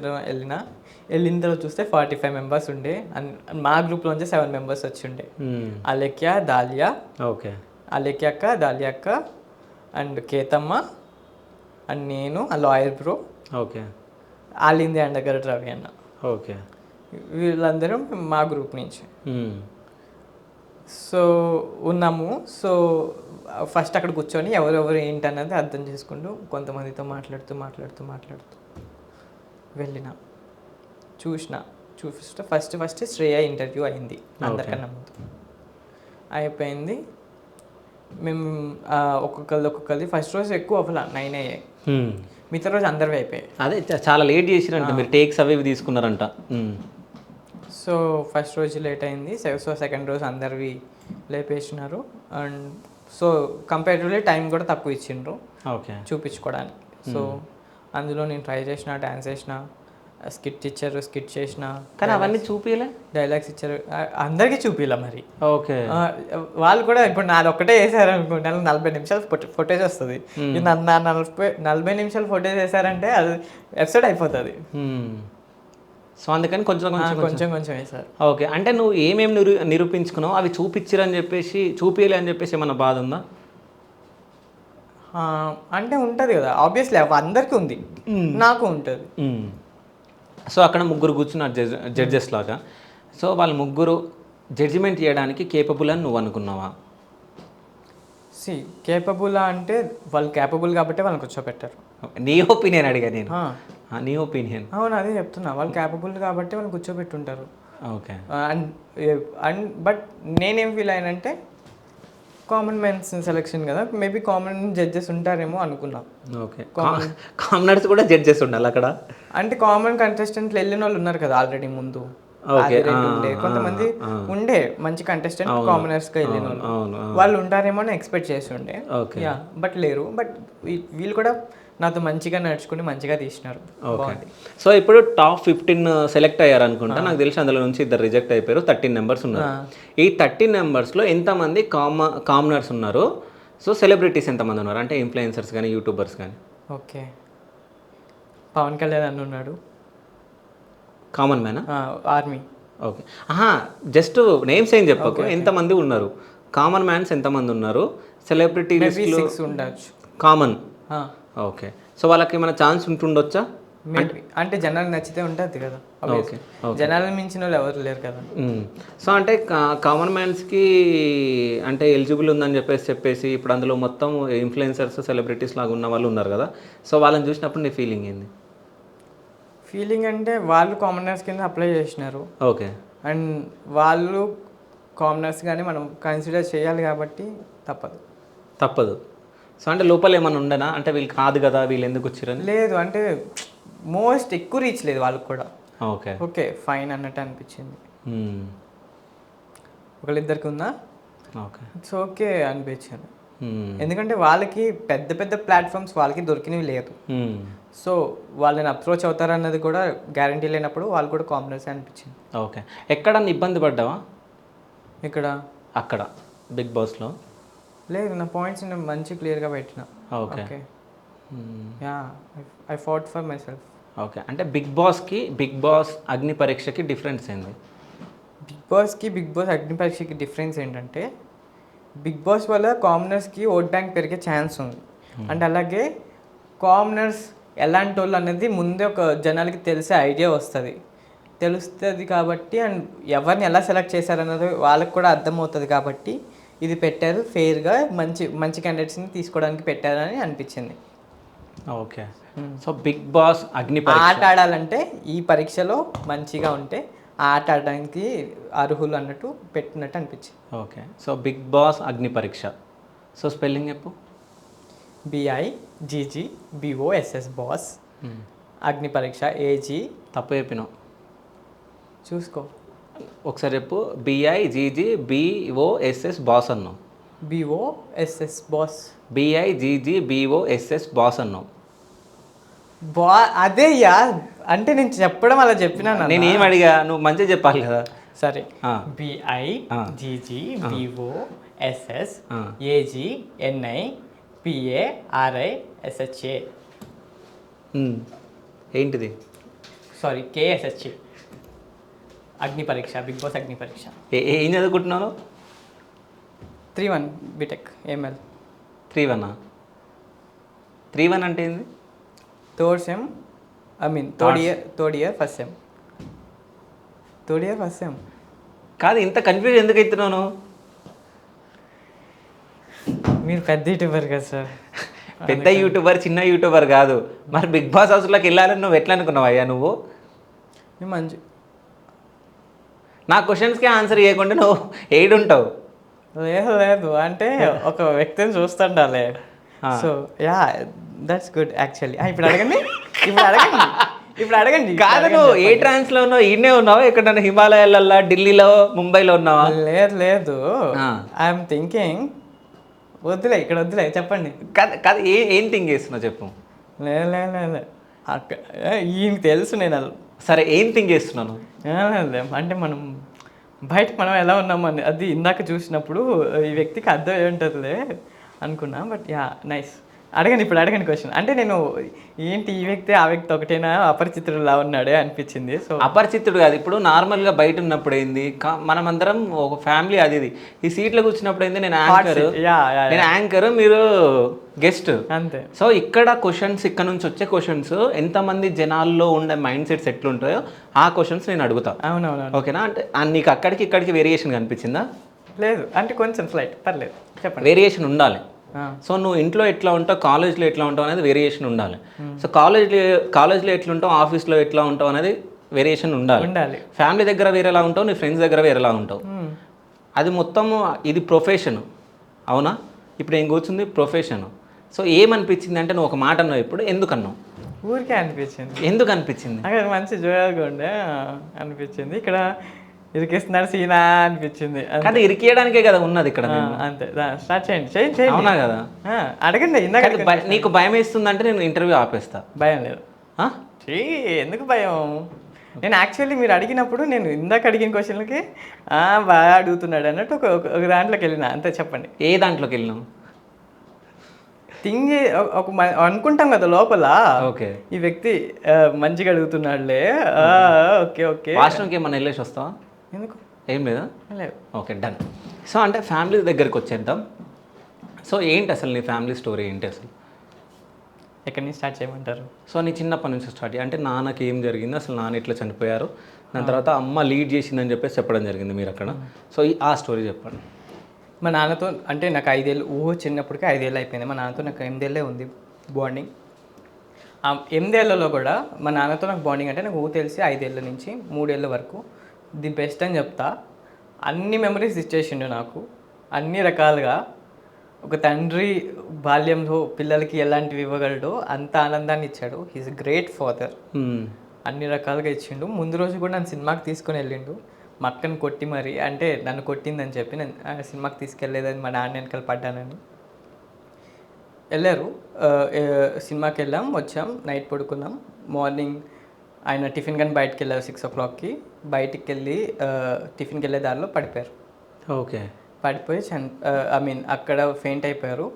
వెళ్ళిన తర్వాత చూస్తే 45 members ఉండే. మా గ్రూప్లోంచి 7 members వచ్చి ఉండే. అలేఖ్య, దాలియా, అలేఖ్య అక్క, దాలియా అక్క, అండ్ కేతమ్మ, అండ్ నేను, ఆ lawyer bro, all India under Ravi అన్న. వీళ్ళందరం మా గ్రూప్ నుంచి సో ఉన్నాము. సో ఫస్ట్ అక్కడ కూర్చొని ఎవరెవరు ఏంటన్నది అర్థం చేసుకుంటూ కొంతమందితో మాట్లాడుతూ వెళ్ళిన ఫస్ట్ శ్రేయ ఇంటర్వ్యూ అయింది అందరికన్నా ముందు. అయిపోయింది. మేము ఒక్కొక్కరిది ఫస్ట్ రోజు ఎక్కువ అవ్వాల 9 అయ్యాయి. మిగతా రోజు అందరివి అయిపోయాయి. అదే చాలా లేట్ చేసిరంట, మీరు టేక్స్ అవి తీసుకున్నారంట. సో ఫస్ట్ రోజు లేట్ అయింది. సో సెకండ్ రోజు అందరివి లేపేసినారు. అండ్ సో కంపేరిటివ్లీ టైం కూడా తక్కువ ఇచ్చిండ్రు చూపించుకోవడానికి. సో అందులో నేను ట్రై చేసిన, డ్యాన్స్ చేసిన, స్కిట్ చేసిన. కానీ అవన్నీ చూపించలే, డైలాగ్స్ ఇచ్చారు, అందరికీ చూపించలే. మరి వాళ్ళు కూడా ఇప్పుడు నాది ఒక్కటే వేసారు అనుకోండి, 40 నిమిషాలు ఫుటేజ్ వస్తుంది. నా 40 నిమిషాలు ఫుటేజ్ వేసారంటే అది ఎపిసోడ్ అయిపోతుంది. సో అందుకని కొంచెం వేసారు. ఓకే. అంటే నువ్వు ఏమేమి నిరూపించుకున్నావు, అవి చూపించరని చెప్పేసి చూపించలే అని చెప్పేసి ఏమన్నా బాధ ఉందా? అంటే ఉంటుంది కదా, ఆబ్వియస్లీ అందరికీ ఉంది, నాకు ఉంటుంది. సో అక్కడ ముగ్గురు కూర్చున్నారు జడ్జెస్ లాగా. సో వాళ్ళు ముగ్గురు జడ్జిమెంట్ చేయడానికి కేపబుల్ అని నువ్వు అనుకున్నావా? కేపబుల్ అంటే వాళ్ళు కేపబుల్ కాబట్టి వాళ్ళని కూర్చోబెట్టారు. నీ ఒపీనియన్ అడిగా నేను. నీ ఒపీనియన్? అవును, అదే చెప్తున్నా. వాళ్ళు కేపబుల్ కాబట్టి వాళ్ళు కూర్చోబెట్టుంటారు. ఓకే. అండ్ బట్ నేనేం ఫీల్ అయినంటే కామన్ మ్యాన్స్ సెలెక్షన్ కదా, మేబీ కామన్ జడ్జెస్ ఉంటారేమో అనుకున్నా. ఓకే, కామనర్స్ కూడా జడ్జెస్ ఉండాలి అక్కడ? అంటే కామన్ కంటెస్టెంట్లు వెళ్ళిన వాళ్ళు ఉన్నారు కదా ఆల్రెడీ ముందు. ఓకే, ఉండే కొంతమంది ఉండే మంచి కంటెస్టెంట్ కామనర్స్ గా వెళ్ళిన వాళ్ళు ఉంటారేమో అని ఎక్స్పెక్ట్ చేసి ఉండే. యా, బట్ లేరు. బట్ వీళ్ళు కూడా నాతో మంచిగా నడుచుకుని మంచిగా తీసినారు. బాగుంది. సో ఇప్పుడు టాప్ 15 సెలెక్ట్ అయ్యారు అనుకుంటా. నాకు తెలిసి అందులో నుంచి 2 రిజెక్ట్ అయిపోయారు. 13 మెంబర్స్ ఉన్నారు. ఈ 13 మెంబర్స్లో ఎంతమంది కామనర్స్ ఉన్నారు? సో సెలబ్రిటీస్ ఎంతమంది ఉన్నారు? అంటే ఇన్ఫ్లుయెన్సర్స్ కానీ యూట్యూబర్స్ కానీ. ఓకే, పవన్ కళ్యాణ్ అన్న ఉన్నాడు. కామన్ మ్యానా? ఆర్మీ. ఓకే, జస్ట్ నేమ్స్ ఏం చెప్పకు, ఎంతమంది ఉన్నారు? కామన్ మ్యాన్స్ ఎంతమంది ఉన్నారు? సెలబ్రిటీ ఉండొచ్చు కామన్. ఓకే, సో వాళ్ళకి ఏమైనా ఛాన్స్ ఉంటుండొచ్చా? అంటే జనాలు నచ్చితే ఉంటుంది కదా. ఓకే, జనాలను మించిన వాళ్ళు ఎవరు లేరు కదా. సో అంటే కామన్ మ్యాన్స్కి అంటే ఎలిజిబుల్ ఉందని చెప్పేసి ఇప్పుడు అందులో మొత్తం ఇన్ఫ్లుయెన్సర్స్ సెలబ్రిటీస్ లాగా ఉన్న వాళ్ళు ఉన్నారు కదా. సో వాళ్ళని చూసినప్పుడు నీ ఫీలింగ్ ఏంది? ఫీలింగ్ అంటే వాళ్ళు కామనర్స్ కింద అప్లై చేసినారు. ఓకే, అండ్ వాళ్ళు కామనర్స్ కానీ మనం కన్సిడర్ చేయాలి కాబట్టి తప్పదు. సో అంటే లోపల ఏమైనా ఉండనా, అంటే వీళ్ళు కాదు కదా, వీళ్ళు ఎందుకు వచ్చారని? లేదు, అంటే మోస్ట్ ఎక్కువ రీచ్ లేదు వాళ్ళకి కూడా. ఓకే ఓకే, ఫైన్ అన్నట్టు అనిపించింది. ఒకళ్ళిద్దరికి ఉందా? ఓకే, ఇట్స్ ఓకే అనిపించింది. ఎందుకంటే వాళ్ళకి పెద్ద పెద్ద ప్లాట్ఫామ్స్ వాళ్ళకి దొరికినవి లేదు. సో వాళ్ళని అప్రోచ్ అవుతారన్నది కూడా గ్యారంటీ లేనప్పుడు వాళ్ళు కూడా కామనర్స్ అనిపించింది. ఓకే, ఎక్కడన్నా ఇబ్బంది పడ్డావా? ఇక్కడ అక్కడ బిగ్ బాస్లో లేదు, నా పాయింట్స్ నేను మంచి క్లియర్గా పెట్టిన. Okay, yeah, I fought for my self. Okay, అంటే బిగ్ బాస్ అగ్ని పరీక్షకి డిఫరెన్స్ ఏంది? బిగ్ బాస్ అగ్ని పరీక్షకి డిఫరెన్స్ ఏంటంటే బిగ్ బాస్ వల్ల కామనర్స్కి ఓట్ బ్యాంక్ పెరిగే ఛాన్స్ ఉంది. అండ్ అలాగే కామనర్స్ ఎలాంటి వాళ్ళు అనేది ముందే ఒక జనాలకి తెలిసే ఐడియా తెలుస్తుంది కాబట్టి, అండ్ ఎవరిని ఎలా సెలెక్ట్ చేశారన్నది వాళ్ళకి కూడా అర్థమవుతుంది కాబట్టి ఇది పెట్టారు. ఫెయిర్గా మంచి క్యాండిడేట్స్ని తీసుకోవడానికి పెట్టారని అనిపించింది. ఓకే, సో బిగ్ బాస్ అగ్ని పరీక్ష ఆట ఆడాలంటే ఈ పరీక్షలో మంచిగా ఉంటే ఆట ఆడడానికి అర్హులు అన్నట్టు పెట్టినట్టు అనిపించింది. ఓకే, సో బిగ్ బాస్ అగ్ని పరీక్ష. సో స్పెల్లింగ్ చెప్పు. BIGGBOSS boss. అగ్ని పరీక్ష AG. తప్పు చెప్పినావు, చూసుకో ఒకసారి చెప్పు. BIGGBOSS బాస్ అన్నావు. BOSS boss. BIGGBOSS బాస్ అన్నావు. అదే యా, అంటే నేను చెప్పడం అలా చెప్పినా. నేను ఏం అడిగా, నువ్వు మంచిగా చెప్పాలి కదా. సరే, BIGGBOSS AGNIPARISHA. ఏంటిది? Sorry, KSHA. అగ్ని పరీక్ష, బిగ్ బాస్ అగ్ని పరీక్ష. ఏం చదువుకుంటున్నాను? 3-1 బీటెక్ ML. 3-1 3-1 అంటే ఏంది? Third year first sem. కాదు, ఇంత కన్ఫ్యూజ్ ఎందుకు అవుతున్నాను? మీరు పెద్ద యూట్యూబర్ కదా సార్. పెద్ద యూట్యూబర్ చిన్న యూట్యూబర్ కాదు. మరి బిగ్ బాస్ హౌస్లోకి వెళ్ళాలని నువ్వు ఎట్లా అనుకున్నావు అయ్యా? నువ్వు మంచి నా క్వశ్చన్స్కి ఆన్సర్ చేయకుండా నువ్వు ఏడుంటావు. లేదు అంటే ఒక వ్యక్తిని చూస్తుండాలి. So yeah, that's good actually. ఇప్పుడు అడగండి. కాదు, నువ్వు ఏ ట్రాన్స్లో ఉన్నావు? ఈడనే ఉన్నావా? ఎక్కడన్నా హిమాలయాలలో, ఢిల్లీలో, ముంబైలో ఉన్నావా? లేదు, ఐఎమ్ థింకింగ్. వద్దులే, ఇక్కడ వద్దులే, చెప్పండి. కాదు, ఏం థింక్ చేస్తున్నావు చెప్పు. లేదు ఈయనకి తెలుసు నేను. సరే, ఏం థింక్ చేస్తున్నాను? అంటే మనం ఎలా ఉన్నామని అది ఇందాక చూసినప్పుడు ఈ వ్యక్తికి అర్థం ఏంటదిలే అనుకున్నా. But yeah, nice. అడగండి క్వశ్చన్. అంటే నేను ఏంటి ఈ వ్యక్తి ఆ వ్యక్తి ఒకటేనా, అపరిచితుడులా ఉన్నాడే అనిపించింది. సో అపరిచితుడు కాదు, ఇప్పుడు నార్మల్గా బయట ఉన్నప్పుడు ఏంది, మనమందరం ఒక ఫ్యామిలీ. అది ఈ సీట్లో కూర్చున్నప్పుడు ఏంది, నేను యాంకర్, మీరు గెస్ట్, అంతే. సో ఇక్కడ నుంచి వచ్చే క్వశ్చన్స్ ఎంతమంది జనాల్లో ఉండే మైండ్ సెట్స్ ఎట్లుంటాయో ఆ క్వశ్చన్స్ నేను అడుగుతా. అవునవును, ఓకేనా? అంటే నీకు ఇక్కడికి వేరియేషన్ కనిపించిందా? లేదు, అంటే కొంచెం స్లైట్, పర్లేదు, చెప్పండి. వేరియేషన్ ఉండాలి. సో నువ్వు ఇంట్లో ఎట్లా ఉంటావు, కాలేజ్లో ఎట్లా ఉంటావు అనేది వేరియేషన్ ఉండాలి. సో కాలేజ్లో ఎట్లా ఉంటావు, ఆఫీస్లో ఎట్లా ఉంటావు అనేది వేరియేషన్ ఉండాలి. ఫ్యామిలీ దగ్గర వేరేలా ఉంటావు, నీ ఫ్రెండ్స్ దగ్గర వేరేలా ఉంటావు. అది మొత్తము ఇది ప్రొఫెషన్. అవునా? ఇప్పుడు ఏం కూర్చుంది ప్రొఫెషన్. సో ఏమనిపించింది అంటే నువ్వు ఒక మాట అన్నావు ఇప్పుడు, ఎందుకు అన్నావు? ఊరికే అనిపించింది, ఎందుకు అనిపించింది? అక్కడ మంచి జోయల్గా ఉండే అనిపించింది. ఇక్కడ ఇరికిస్తున్నారు సీనా అనిపించింది. కానీ ఇరికియడానికే కదా ఉన్నది ఇక్కడ మేము. అంతే, స్టార్ట్ చేయండి, చేయండి చేయండి. అవునా కదా? అడగండి. ఇందాక నీకు భయం వేస్తుందంటే నేను ఇంటర్వ్యూ ఆపేస్తా. భయం లేదు. ఆ? ఎందుకు భయం? నేను యాక్చువల్లీ మీరు అడిగినప్పుడు నేను ఇందాక అడిగిన క్వశ్చన్లకి బాగా అడుగుతున్నాడు అన్నట్టు ఒక దాంట్లోకి వెళ్ళిన, అంతే. చెప్పండి. ఏ దాంట్లోకి వెళ్ళినావు? థింగ్ ఒక అనుకుంటాం కదా లోపల, ఓకే ఈ వ్యక్తి మంచిగా అడుగుతున్నాడులే. Okay okay. వాష్రూమ్కి ఏమన్నా వెళ్ళేసి వస్తావా? ఎందుకు? ఏం లేదా? లేదు. Okay done. సో అంటే ఫ్యామిలీ దగ్గరికి వచ్చేద్దాం. సో ఏంటి అసలు నీ ఫ్యామిలీ స్టోరీ ఏంటి అసలు? ఎక్కడి నుంచి స్టార్ట్ చేయమంటారు? సో నీ చిన్నప్పటి నుంచి స్టార్ట్ అంటే నాన్నకి ఏం జరిగింది అసలు, నాన్న ఎట్లా చనిపోయారు, దాని తర్వాత అమ్మ లీడ్ చేసిందని చెప్పేసి చెప్పడం జరిగింది మీరు అక్కడ. సో ఆ స్టోరీ చెప్పండి. మా నాన్నతో అంటే నాకు 5 ఏళ్ళు, చిన్నప్పటికే 5 ఏళ్ళు అయిపోయింది. మా నాన్నతో నాకు 8 ఏళ్ళే ఉంది బాండింగ్. ఆ 8 ఏళ్లలో కూడా మా నాన్నతో నాకు బాండింగ్ అంటే నాకు తెలిసి 5 ఏళ్ళ నుంచి 3 ఏళ్ళ వరకు ది బెస్ట్ అని చెప్తా. అన్ని మెమరీస్ ఇచ్చేసిండు నాకు, అన్ని రకాలుగా. ఒక తండ్రి బాల్యంలో పిల్లలకి ఎలాంటివి ఇవ్వగలడో అంత ఆనందాన్ని ఇచ్చాడు. He's great father. అన్ని రకాలుగా ఇచ్చిండు. ముందు రోజు కూడా నన్ను సినిమాకి తీసుకొని వెళ్ళిండు. మా అక్కని కొట్టి మరి, అంటే నన్ను కొట్టిందని చెప్పి నేను సినిమాకి తీసుకెళ్ళలేదని మా నాన్న వెనకాల పడ్డానని వెళ్ళారు. సినిమాకి వెళ్ళాం, వచ్చాం, నైట్ పడుకున్నాం. మార్నింగ్ ఆయన టిఫిన్ కానీ బయటకు వెళ్ళారు 6 o'clockకి. బయటికి వెళ్ళి టిఫిన్కి వెళ్ళే దారిలో పడిపోయారు. ఓకే. పడిపోయి అక్కడ ఫెయింట్ అయిపోయారు.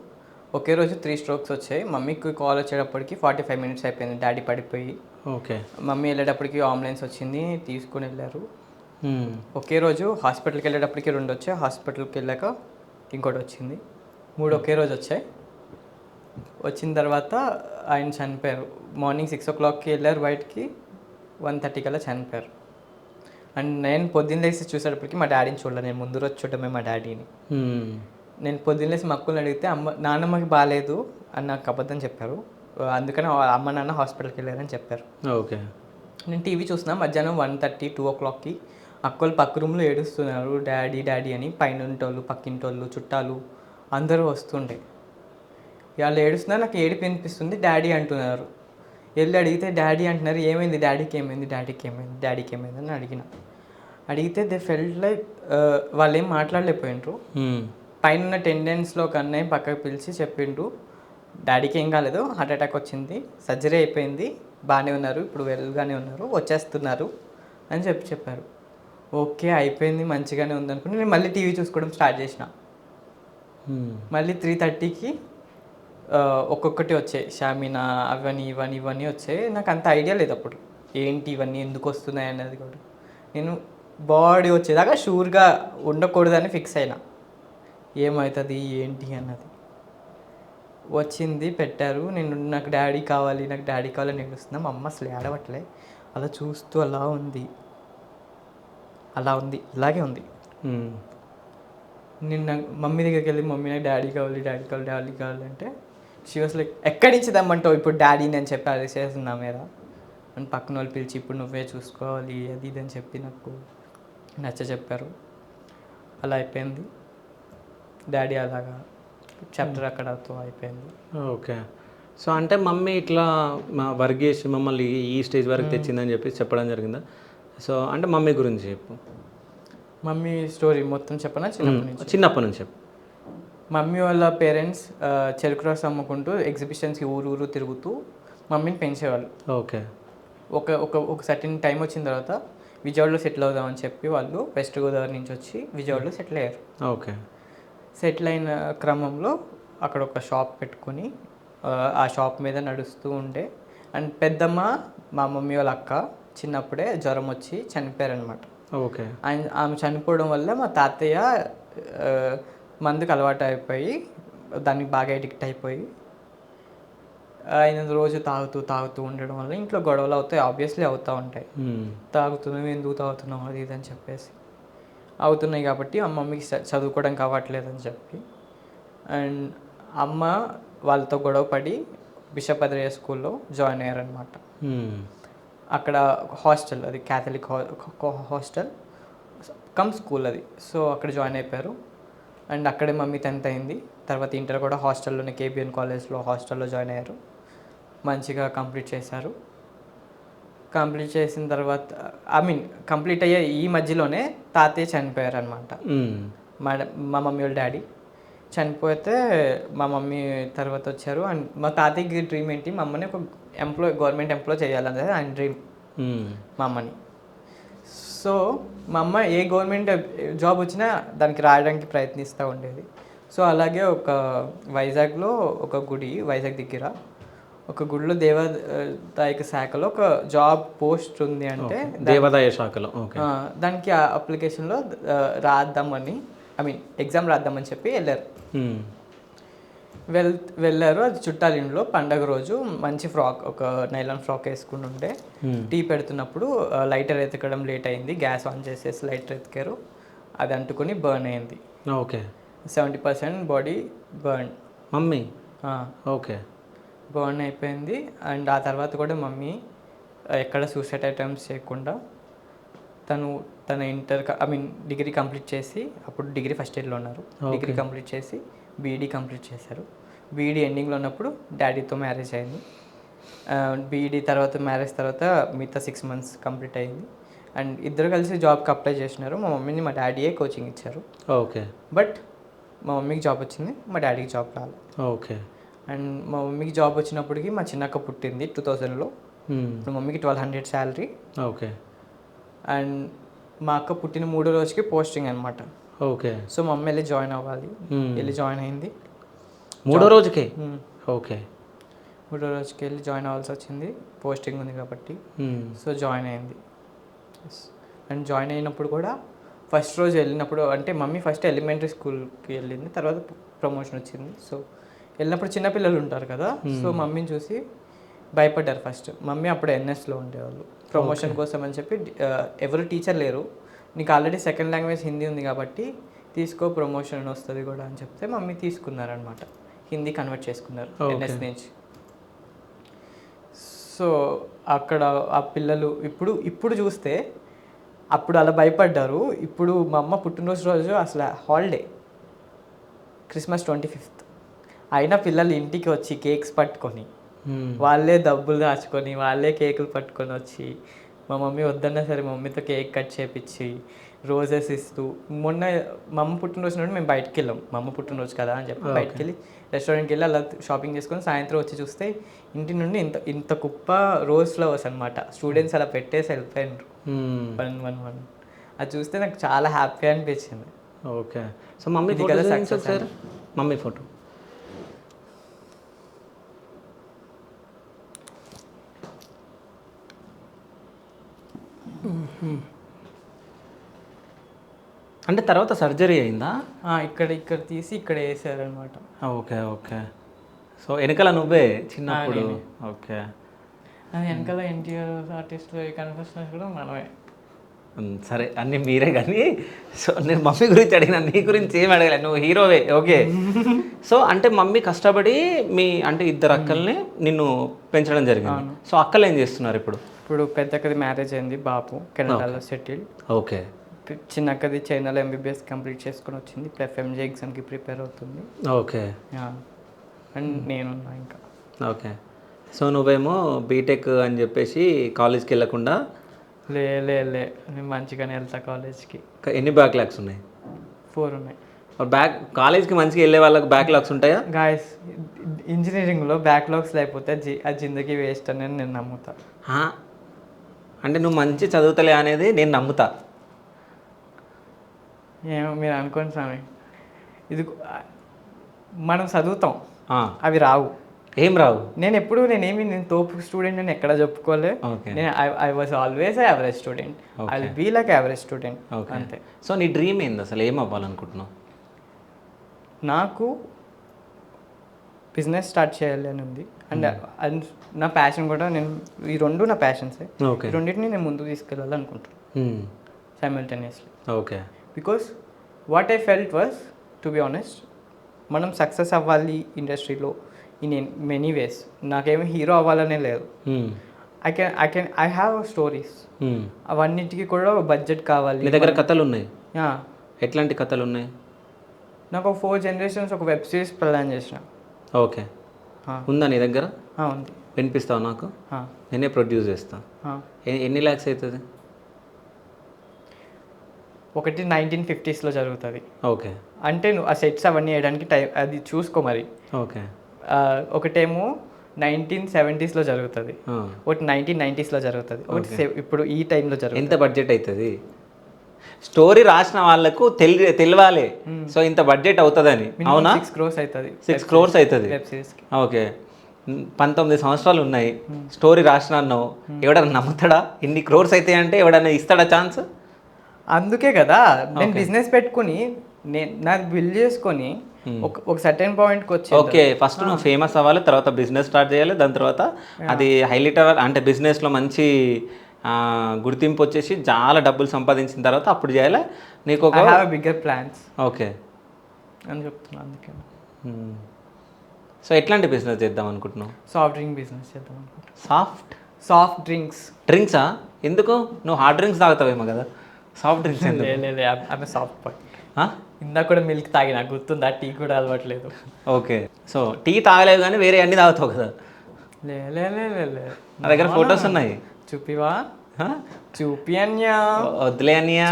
ఒకే రోజు 3 strokes వచ్చాయి. మమ్మీకి కాల్ వచ్చేటప్పటికి 45 minutes అయిపోయింది డాడీ పడిపోయి. ఓకే. మమ్మీ వెళ్ళేటప్పటికి అంబులెన్స్ వచ్చింది, తీసుకుని వెళ్ళారు. ఒకే రోజు హాస్పిటల్కి వెళ్ళేటప్పటికి 2 వచ్చాయి, హాస్పిటల్కి వెళ్ళాక ఇంకోటి వచ్చింది. 3 ఒకే రోజు వచ్చాయి. వచ్చిన తర్వాత ఆయన చనిపోయారు. మార్నింగ్ 6 o'clockకి వెళ్ళారు బయటికి, 1:30 కల్లా చనిపోయారు. అండ్ నేను పొద్దున్న లేసి చూసేటప్పటికి మా డాడీని చూడలేదు. నేను ముందు రోజు చూడటమే మా డాడీని. నేను పొద్దున్న లేసి మా అక్కని అడిగితే నాన్నమ్మకి బాగాలేదు అని నాకు అబద్ధం చెప్పారు. అందుకని అమ్మ నాన్న హాస్పిటల్కి వెళ్ళారని చెప్పారు. ఓకే. నేను టీవీ చూసిన మధ్యాహ్నం 1:30, 2 o'clockకి అక్కలు పక్క రూమ్లో ఏడుస్తున్నారు డాడీ డాడీ అని. పైన ఉంటోళ్ళు, పక్కింటోళ్ళు, చుట్టాలు అందరూ వస్తుండే. వాళ్ళు ఏడుస్తున్నారు, నాకు ఏడుపు వినిపిస్తుంది, డాడీ అంటున్నారు. వెళ్ళి అడిగితే డాడీ అంటున్నారు. ఏమైంది డాడీకి, ఏమైంది డాడీకి, ఏమైంది డాడీకి, ఏమైంది అని అడిగితే దే ఫెల్ట్ లైక్ వాళ్ళు ఏం మాట్లాడలేకపోయిండ్రు. పైన టెండెన్స్లో ఒక అన్నయ్య పక్కకు పిలిచి చెప్పిండ్రు, డాడీకి ఏం కాలేదు, హార్ట్ అటాక్ వచ్చింది, సర్జరీ అయిపోయింది, బాగానే ఉన్నారు, ఇప్పుడు వెల్గానే ఉన్నారు, వచ్చేస్తున్నారు అని చెప్పారు. ఓకే అయిపోయింది, మంచిగానే ఉంది అనుకుని నేను మళ్ళీ టీవీ చూసుకోవడం స్టార్ట్ చేసిన. మళ్ళీ 3:30కి ఒక్కొక్కటి వచ్చాయి, షామీనా అవన్నీ ఇవన్నీ వచ్చాయి. నాకు అంత ఐడియా లేదు అప్పుడు ఏంటి ఇవన్నీ ఎందుకు వస్తున్నాయి అన్నది కూడా. నేను బాడీ వచ్చేదాకా షూర్గా ఉండకూడదని ఫిక్స్ అయినా, ఏమవుతుంది ఏంటి అన్నది. వచ్చింది, పెట్టారు. నాకు డాడీ కావాలి, నాకు డాడీ కావాలని ఏడుస్తున్నా. మా అమ్మ అసలు ఏడవట్లే, అలా చూస్తూ అలా ఉంది, ఇలాగే ఉంది. నిన్న మమ్మీ దగ్గరికి వెళ్ళి మమ్మీ నాకు డాడీ కావాలి, డాడీ కావాలి, డాడీ కావాలంటే షీ వాస్ లైక్ ఎక్కడి నుంచి తెమ్మంటావు ఇప్పుడు డాడీని అని చెప్పి అది చేస్తున్నా మీద అని పక్కన వాళ్ళు పిలిచి ఇప్పుడు నువ్వే చూసుకోవాలి అది ఇది అని చెప్పి నాకు చెప్పారు. అలా అయిపోయింది డాడీ, అలాగా చాప్టర్ అక్కడతో అయిపోయింది. ఓకే. సో అంటే మమ్మీ ఇట్లా వర్క్ చేసి మమ్మల్ని ఈ స్టేజ్ వరకు తెచ్చిందని చెప్పి చెప్పడం జరిగిందా? సో అంటే మమ్మీ గురించి చెప్పు. మమ్మీ స్టోరీ మొత్తం చెప్పనా? చిన్నప్పటి నుంచి చెప్పు. మమ్మీ వాళ్ళ పేరెంట్స్ చెరుకు రసం అమ్ముకుంటూ ఎగ్జిబిషన్స్కి ఊరు తిరుగుతూ మమ్మీని పెంచేవాళ్ళు. ఓకే. ఒక సర్టెన్ టైం వచ్చిన తర్వాత విజయవాడలో సెటిల్ అవుదామని చెప్పి వాళ్ళు వెస్ట్ గోదావరి నుంచి వచ్చి విజయవాడలో సెటిల్ అయ్యారు. ఓకే. సెటిల్ అయిన క్రమంలో అక్కడ ఒక షాప్ పెట్టుకొని ఆ షాప్ మీద నడుస్తూ ఉండే. అండ్ పెద్దమ్మ మా మమ్మీ వాళ్ళ అక్క చిన్నప్పుడే జ్వరం వచ్చి చనిపోయారనమాట. ఓకే. ఆమె చనిపోవడం వల్ల మా తాతయ్య మందుకు అలవాటు అయిపోయి దానికి బాగా ఎడిక్ట్ అయిపోయి ఆయన రోజు తాగుతూ ఉండడం వల్ల ఇంట్లో గొడవలు అవుతాయి, ఆబ్వియస్లీ అవుతూ ఉంటాయి. తాగుతున్నావు, ఎందుకు తాగుతున్నావు అది ఇది అని చెప్పేసి అవుతున్నాయి. కాబట్టి మమ్మీకి చదువుకోవడానికి అవ్వట్లేదని చెప్పి అండ్ అమ్మ వాళ్ళతో గొడవ పడి బిషప్ అద్రయ్య స్కూల్లో జాయిన్ అయ్యారనమాట. అక్కడ హాస్టల్, అది క్యాథలిక్ హాస్టల్ కమ్ స్కూల్ అది. సో అక్కడ జాయిన్ అయిపోయారు. అండ్ అక్కడే మమ్మీ 10th అయింది. తర్వాత ఇంటర్ కూడా హాస్టల్లోనే కేబిఎన్ కాలేజ్లో హాస్టల్లో జాయిన్ అయ్యారు. మంచిగా కంప్లీట్ చేశారు. కంప్లీట్ చేసిన తర్వాత కంప్లీట్ అయ్యే ఈ మధ్యలోనే తాతయ్య చనిపోయారు అనమాట. మా మమ్మీ వాళ్ళ డాడీ చనిపోతే మా మమ్మీ తర్వాత వచ్చారు. అండ్ మా తాతయ్యకి డ్రీమ్ ఏంటి, మా అమ్మని ఒక గవర్నమెంట్ ఎంప్లాయ్ చేయాలనేది ఆయన డ్రీమ్ మా అమ్మని. సో మా అమ్మ ఏ గవర్నమెంట్ జాబ్ వచ్చినా దానికి రాయడానికి ప్రయత్నిస్తూ ఉండేది. సో అలాగే ఒక వైజాగ్లో ఒక గుడి, వైజాగ్ దగ్గర ఒక గుడిలో దేవాదాయక శాఖలో ఒక జాబ్ పోస్ట్ ఉంది అంటే దేవాదాయ శాఖలో దానికి అప్లికేషన్లో రాద్దామని ఎగ్జామ్ రాద్దామని చెప్పి వెళ్ళారు. వెళ్ళారు. అది చుట్టాల ఇంట్లో పండగ రోజు మంచి ఫ్రాక్, ఒక నైలాన్ ఫ్రాక్ వేసుకుని ఉంటే టీ పెడుతున్నప్పుడు లైటర్ ఎతకడం లేట్ అయింది. గ్యాస్ ఆన్ చేసేసి లైటర్ ఎతికారు, అది అంటుకొని బర్న్ అయింది. Okay, 70% body burn. Mummy okay burn అయిపోయింది. అండ్ ఆ తర్వాత కూడా మమ్మీ ఎక్కడ సూసైడ్ అటెంప్ట్స్ చేయకుండా తన డిగ్రీ కంప్లీట్ చేసి, అప్పుడు డిగ్రీ ఫస్ట్ ఇయర్లో ఉన్నారు, డిగ్రీ కంప్లీట్ చేసి బీఈడీ కంప్లీట్ చేశారు. బీఈడీ ఎండింగ్లో ఉన్నప్పుడు డాడీతో మ్యారేజ్ అయింది. బీఈడీ తర్వాత మ్యారేజ్ తర్వాత మిగతా 6 months కంప్లీట్ అయింది. అండ్ ఇద్దరు కలిసి జాబ్కి అప్లై చేసినారు. మా మమ్మీని మా డాడీయే కోచింగ్ ఇచ్చారు. ఓకే, బట్ మా మమ్మీకి జాబ్ వచ్చింది, మా డాడీకి జాబ్ రాలేదు. ఓకే. అండ్ మా మమ్మీకి జాబ్ వచ్చినప్పటికీ మా చిన్నక్క పుట్టింది 2000లో. ఇప్పుడు మమ్మీకి 1200 శాలరీ. ఓకే. అండ్ మా అక్క పుట్టిన 3వ రోజుకి పోస్టింగ్ అనమాట. ఓకే. సో మా అమ్మ వెళ్ళి జాయిన్ అవ్వాలి, వెళ్ళి జాయిన్ అయింది 3వ రోజుకి. ఓకే, 3వ రోజుకి వెళ్ళి జాయిన్ అవ్వాల్సి వచ్చింది, పోస్టింగ్ ఉంది కాబట్టి. సో జాయిన్ అయింది. అండ్ జాయిన్ అయినప్పుడు కూడా ఫస్ట్ రోజు వెళ్ళినప్పుడు అంటే మమ్మీ ఫస్ట్ ఎలిమెంటరీ స్కూల్కి వెళ్ళింది, తర్వాత ప్రమోషన్ వచ్చింది. సో వెళ్ళినప్పుడు చిన్నపిల్లలు ఉంటారు కదా, సో మమ్మీని చూసి భయపడ్డారు ఫస్ట్. మమ్మీ అప్పుడు ఎన్ఎస్లో ఉండేవాళ్ళు. ప్రమోషన్ కోసం అని చెప్పి ఎవరు టీచర్ లేరు, నీకు ఆల్రెడీ సెకండ్ లాంగ్వేజ్ హిందీ ఉంది కాబట్టి తీసుకో, ప్రమోషన్ వస్తుంది కూడా అని చెప్తే మమ్మీ తీసుకున్నారనమాట. హిందీ కన్వర్ట్ చేసుకున్నారు ఎన్ఎస్ నుంచి. సో అక్కడ ఆ పిల్లలు ఇప్పుడు చూస్తే అప్పుడు అలా భయపడ్డారు. ఇప్పుడు మా అమ్మ పుట్టినరోజు అసలు హాలిడే, క్రిస్మస్ 25th అయినా పిల్లలు ఇంటికి వచ్చి కేక్స్ పట్టుకొని, వాళ్ళే డబ్బులు దాచుకొని, వాళ్ళే కేకులు పట్టుకొని వచ్చి, మా మమ్మీ వద్దన్నా సరే మమ్మీతో కేక్ కట్ చేపించి రోజెస్ ఇస్తూ. మొన్న మా అమ్మ పుట్టినరోజు నుండి మేము బయటకు వెళ్ళాం, మా అమ్మ పుట్టినరోజు కదా అని చెప్పి బయటకు వెళ్ళి రెస్టారెంట్కి వెళ్ళి అలా షాపింగ్ చేసుకొని సాయంత్రం వచ్చి చూస్తే ఇంటి నుండి ఇంత కుప్ప రోజ్ ఫ్లవర్స్ అనమాట. స్టూడెంట్స్ అలా పెట్టేసి వెళ్ళిపోయినారు 1 అది చూస్తే నాకు చాలా హ్యాపీ అనిపించింది. ఓకే. సో మమ్మీ కదా సక్సెస్, మమ్మీ ఫోటో. అంటే తర్వాత సర్జరీ అయిందా? ఇక్కడ తీసి ఇక్కడ వేసారనమాట. Okay, okay. సో వెనకాల నువ్వే చిన్నప్పుడు? ఓకే. వెనకాల ఎన్టీఆర్ ఆర్టిస్ట్ కనిపిస్తున్నా కూడా మనమే. సరే, అన్నీ మీరే కానీ. సో నేను మమ్మీ గురించి అడిగిన, నీ గురించి ఏమి అడగలే, నువ్వు హీరోవే. ఓకే. సో అంటే మమ్మీ కష్టపడి అంటే 2 అక్కల్ని నిన్ను పెంచడం జరిగింది. సో అక్కలు ఏం చేస్తున్నారు ఇప్పుడు? ఇప్పుడు పెద్దక్కది మ్యారేజ్ అయింది, బాబు కెనడాలో సెటిల్డ్. ఓకే. చిన్నక్కది చైనాలో MBBS కంప్లీట్ చేసుకొని వచ్చింది, ఇప్పుడు FMJ ఎగ్జామ్కి ప్రిపేర్ అవుతుంది. ఓకే. అండ్ నేను ఇంకా. ఓకే. సో నువ్వేమో బీటెక్ అని చెప్పేసి కాలేజ్కి వెళ్ళకుండా? లే నేను మంచిగానే వెళ్తా కాలేజ్కి. ఎన్ని బ్యాక్లాగ్స్ ఉన్నాయి? 4 ఉన్నాయి. కాలేజ్కి మంచిగా వెళ్ళే వాళ్ళకి బ్యాక్లాగ్స్ ఉంటాయా? గాయస్, ఇంజనీరింగ్లో బ్యాక్లాగ్స్ లేకపోతే ఆ జిందగీ వేస్ట్ అని నేను నమ్ముతా. అంటే నువ్వు మంచి చదువుతలే అనేది నేను నమ్ముతా. ఏమో మీరు అనుకోండి స్వామి, ఇది మనం చదువుతాం, అవి రావు. ఏం రావు? నేను తోపు స్టూడెంట్ అని ఎక్కడ చెప్పుకోలే. నేను I was always average student, I will be like average student అంతే. సో నీ డ్రీమ్ ఏంది అసలు? ఏం అవ్వాలనుకుంటున్నావు? నాకు బిజినెస్ స్టార్ట్ చేయాలి అని ఉంది. అండ్ నా ప్యాషన్ కూడా, ఈ 2 నా ప్యాషన్సే. ఈ రెండింటిని నేను ముందుకు తీసుకెళ్ళాలనుకుంటున్నాను simultaneously. Okay. Because what I felt was, to be honest, మనం సక్సెస్ అవ్వాలి ఇండస్ట్రీలో ఇన్ మెనీ వేస్. నాకేమో హీరో అవ్వాలనే లేదు. I have stories. అవన్నిటికీ కూడా బడ్జెట్ కావాలి. నీ దగ్గర కథలు ఉన్నాయి? ఎట్లాంటి కథలు ఉన్నాయి? నాకు ఒక 4 generations ఒక వెబ్ సిరీస్ ప్లాన్ చేసిన. ఓకే, ఉందా నీ దగ్గర? ఉంది. వినిపిస్తావు నాకు? నేనే ప్రొడ్యూస్ చేస్తాను. ఎన్ని ల్యాక్స్ అవుతుంది? ఒకటి 1950s జరుగుతుంది. ఓకే, అంటే నువ్వు ఆ సెట్స్ అవన్నీ వేయడానికి టైం అది చూసుకో మరి. ఓకే, ఒకటేమో 1970s జరుగుతుంది, ఒకటి 1990s జరుగుతుంది, ఒకటి ఇప్పుడు ఈ టైంలో జరుగుతుంది. ఎంత బడ్జెట్ అవుతుంది? స్టోరీ రాసిన వాళ్ళకు తెలియాలి, సో ఇంత బడ్జెట్ అవుతుందని. అవునా? 6 crores అవుతుంది. 6 crores అవుతుంది. వెబ్ సిరీస్కి. ఓకే, 19 సంవత్సరాలు ఉన్నాయి, స్టోరీ రాసిన అన్నావు, ఎవడన్నా నమ్ముతాడా? ఇన్ని క్రోర్స్ అయితే అంటే ఎవడన్నా ఇస్తాడా ఛాన్స్? అందుకే కదా నేను బిజినెస్ పెట్టుకుని నాకు బిల్డ్ చేసుకొని ఒక సర్టెన్ పాయింట్కి వచ్చి. ఓకే, ఫస్ట్ నువ్వు ఫేమస్ అవ్వాలి, తర్వాత బిజినెస్ స్టార్ట్ చేయాలి, దాని తర్వాత అది హైలైట్ అవ్వాలి, అంటే బిజినెస్లో మంచి గుర్తింపు వచ్చేసి చాలా డబ్బులు సంపాదించిన తర్వాత అప్పుడు చేయాలి. నీకు ఒక బిగ్గర్ ప్లాన్స్. ఓకే అని చెప్తున్నా. అందుకే సో ఎట్లాంటి బిజినెస్ చేద్దాం అనుకుంటున్నావు? సాఫ్ట్ డ్రింక్ బిజినెస్ చేద్దాం అనుకుంటున్నా. సాఫ్ట్ డ్రింక్సా? ఎందుకు? నువ్వు హార్డ్ డ్రింక్స్ తాగుతావేమో కదా, సాఫ్ట్ డ్రింక్స్ లేదు. ఆమె సాఫ్ట్ బాయ్. ఇందాక కూడా మిల్క్ తాగినా గుర్తుందా? టీ కూడా అలవాట్లేదు. ఓకే, సో టీ తాగలేవు కానీ వేరే అన్నీ తాగుతావు కదా? లే నా దగ్గర ఫొటోస్ ఉన్నాయి, చూపివా? చూపి అన్యా. వద్దులే అన్యా,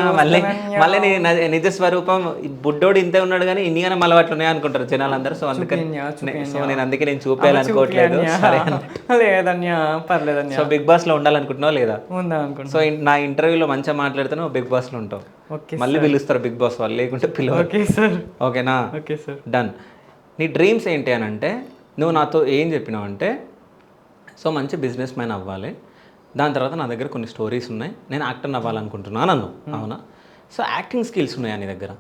మళ్ళీ నిజ స్వరూపం బుడ్డోడు ఇంతే ఉన్నాడు కానీ ఇన్నిగానే అలవాట్లు ఉన్నాయి అనుకుంటారు జనాలు అందరూ. సో అందుకే నేను చూపించాలనుకోవట్లేదు. లేదన్యా, పర్లేదన్యా. సో బిగ్ బాస్ లో ఉండాలనుకుంటున్నావు లేదా? ఉండాలనుకుంటున్నా. సో నా ఇంటర్వ్యూలో మంచిగా మాట్లాడుతున్నావు, బిగ్ బాస్ లో ఉంటావు, మళ్ళీ పిలుస్తారు బిగ్ బాస్ వాళ్ళు, లేకుంటే పిలువ. Okay sir. ఓకేనా? Okay sir, done. నీ డ్రీమ్స్ ఏంటి అని అంటే నువ్వు నాతో ఏం చెప్పినావు అంటే, సో మంచి బిజినెస్ మ్యాన్ అవ్వాలి, దాని తర్వాత నా దగ్గర కొన్ని స్టోరీస్ ఉన్నాయి, నేను యాక్టర్ అవ్వాలనుకుంటున్నాను నన్ను. అవునా? సో యాక్టింగ్ స్కిల్స్ ఉన్నాయా నీ దగ్గర?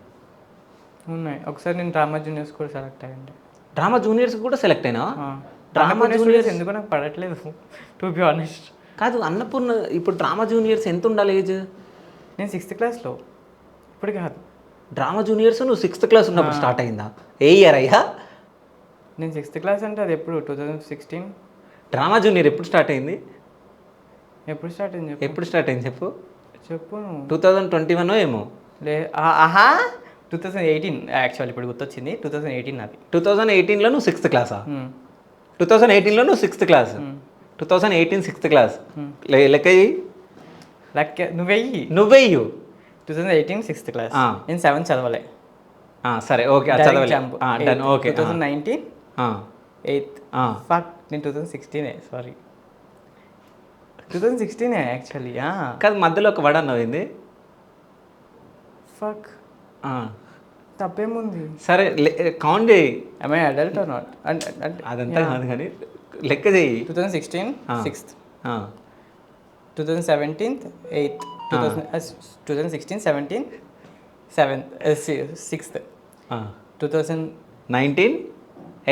ఉన్నాయి. ఒకసారి నేను డ్రామా జూనియర్స్ కూడా సెలెక్ట్ అయ్యండి. డ్రామా జూనియర్స్ కూడా సెలెక్ట్ అయినా? డ్రామా జూనియర్స్ ఎందుకు నాకు పడట్లేదు, టు బి ఆనెస్ట్. కాదు, అన్నపూర్ణ ఇప్పుడు డ్రామా జూనియర్స్ ఎంత ఉండాలి ఏజ్? నేను 6th క్లాస్లో, ఇప్పుడు కాదు. డ్రామా జూనియర్స్ నువ్వు 6th క్లాస్ ఉన్నప్పుడు స్టార్ట్ అయిందా? ఏ ఇయర్ అయ్యా? నేను 6th క్లాస్ అంటే అది ఎప్పుడు 2016. డ్రామా జూనియర్ ఎప్పుడు స్టార్ట్ అయింది? ఎప్పుడు స్టార్ట్ అయింది చెప్పు. ఎప్పుడు స్టార్ట్ అయింది చెప్పు. 2021 ఏమో. 2018 యాక్చువల్, ఇప్పుడు గుర్తొచ్చింది. 2018 అది. 2018లో నువ్వు 6th క్లాసా? 2018లో నువ్వు 6th క్లాస్, 2018 6th క్లాస్. లెక్క నువ్వెయ్యి. 2018 6th క్లాస్. నేను 7th చదవలే. సరే, ఓకే, చదవలే. డన్. Okay, 2019 8th. ఫక్, నేను 2016 సారీ 2016 యాక్చువల్లీ. కాదు, మధ్యలో ఒక వడ అన్నది. ఫక్, తప్పేముంది? సరే, కౌంట్ చేయి. I I adult or not? అదంతా కాదు కానీ లెక్క చేయి. 2016 6th, 2017 8th, 2016 17 7th 6th, 2019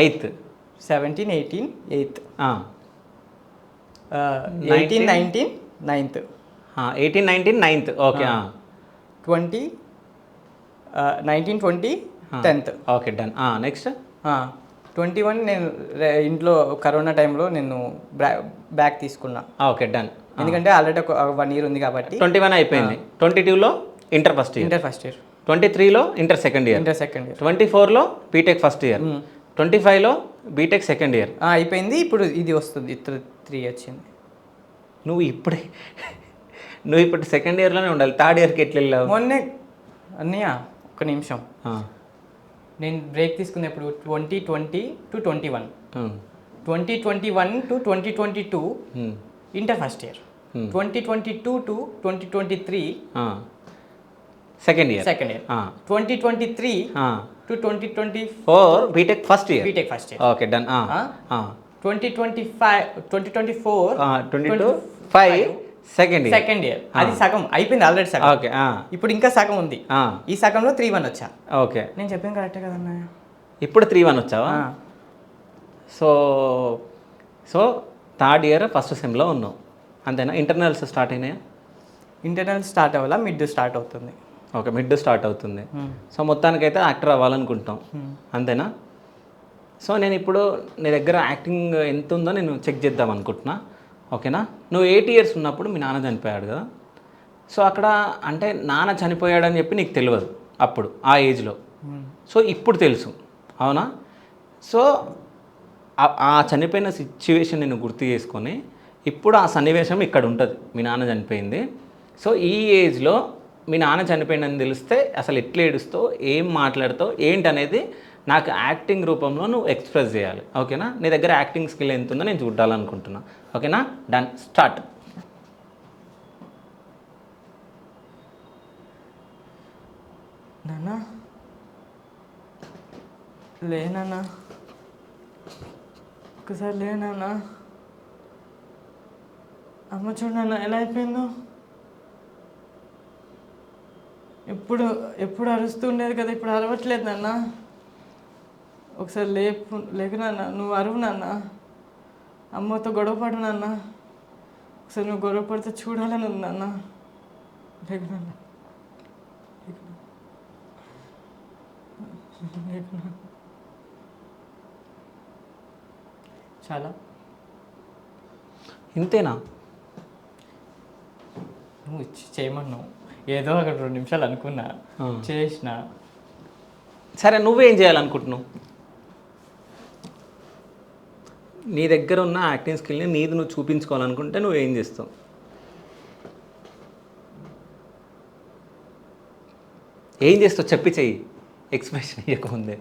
8th, 17 18 8th, 18 19 9th, 18 19 9th. Okay. 20 19 20 10th. Okay, done. Next 21 నేను ఇంట్లో కరోనా టైంలో నేను బ్యాక్ తీసుకున్నా. Okay, done. ఎందుకంటే ఆల్రెడీ ఒక 1 year ఉంది కాబట్టి. 21 అయిపోయింది. 22లో ఇంటర్ ఫస్ట్ ఇయర్. 23లో ఇంటర్ సెకండ్ ఇయర్. 24లో బీటెక్ ఫస్ట్ ఇయర్. 25లో బీటెక్ సెకండ్ ఇయర్ అయిపోయింది. ఇప్పుడు ఇది వస్తుంది, 3 వచ్చింది. నువ్వు ఇప్పుడు సెకండ్ ఇయర్లోనే ఉండాలి, థర్డ్ ఇయర్కి ఎట్లా వెళ్ళావు? మొన్నే అన్నయ్య ఒక నిమిషం, నేను బ్రేక్ తీసుకున్నప్పుడు 2020 to 21, 2021 to 2022 inter first year, 2022 to 2023 second year, 2023 to 2024 BTech first year. Okay, done. 2025 2024 22 second year. అది సగం అయిపోయింది ఆల్రెడీ, సగం. ఓకే, ఇప్పుడు ఇంకా సగం ఉంది. ఈ సగంలో 3-1 వచ్చా. ఓకే, నేను చెప్పాను కరెక్టే కదన్నా. ఇప్పుడు 3-1 వచ్చావా? సో థర్డ్ ఇయర్ ఫస్ట్ సెమ్లో ఉన్నావు అంతేనా? ఇంటర్నల్స్ స్టార్ట్ అయినాయా? ఇంటర్నల్ స్టార్ట్ అవ్వాలా, మిడ్ స్టార్ట్ అవుతుంది. ఓకే, మిడ్ స్టార్ట్ అవుతుంది. సో మొత్తానికైతే యాక్టర్ అవ్వాలనుకుంటాం అంతేనా? సో నేను ఇప్పుడు నీ దగ్గర యాక్టింగ్ ఎంత ఉందో నేను చెక్ చేద్దాం అనుకుంటున్నా. ఓకేనా? నువ్వు 8 years ఉన్నప్పుడు మీ నాన్న చనిపోయాడు కదా. సో అక్కడ అంటే నాన్న చనిపోయాడని చెప్పి నీకు తెలియదు అప్పుడు, ఆ ఏజ్లో. సో ఇప్పుడు తెలుసు, అవునా? సో ఆ చనిపోయిన సిచ్యువేషన్ నేను గుర్తు చేసుకొని ఇప్పుడు ఆ సన్నివేశం ఇక్కడ ఉంటుంది, మీ నాన్న చనిపోయింది. సో ఈ ఏజ్లో మీ నాన్న చనిపోయిందని తెలిస్తే అసలు ఎట్లా ఏడుస్తావు, ఏం మాట్లాడతావు, ఏంటనేది నాకు యాక్టింగ్ రూపంలో నువ్వు ఎక్స్ప్రెస్ చేయాలి, ఓకేనా? నీ దగ్గర యాక్టింగ్ స్కిల్ ఎంత ఉందో నేను చూడాలనుకుంటున్నా, ఓకేనా? Done, start. నాన్న లేనా, ఒకసారి లేనా, అమ్మ చూడన్నా ఎలా అయిపోయిందో. ఎప్పుడు అరుస్తూ ఉండేది కదా, ఇప్పుడు అరవట్లేదు నాన్న. ఒకసారి లేకు నాన్న, నువ్వు అరువు నాన్న, అమ్మతో గొడవ పడు నాన్న. ఒకసారి నువ్వు గొడవ పడితే చూడాలని ఉంది నాన్న. లేకు నాన్న, చాలా ఇంతేనా? నువ్వు చేయమన్నావు, ఏదో అక్కడ 2 నిమిషాలు అనుకున్నా, చేసిన. సరే, నువ్వేం చేయాలనుకుంటున్నావు? నీ దగ్గర ఉన్న యాక్టింగ్ స్కిల్ని నీది నువ్వు చూపించుకోవాలనుకుంటే నువ్వేం చేస్తావు? ఏం చేస్తావు చెప్పి చెయ్యి, ఎక్స్ప్రెషన్ ఇవ్వకముందే.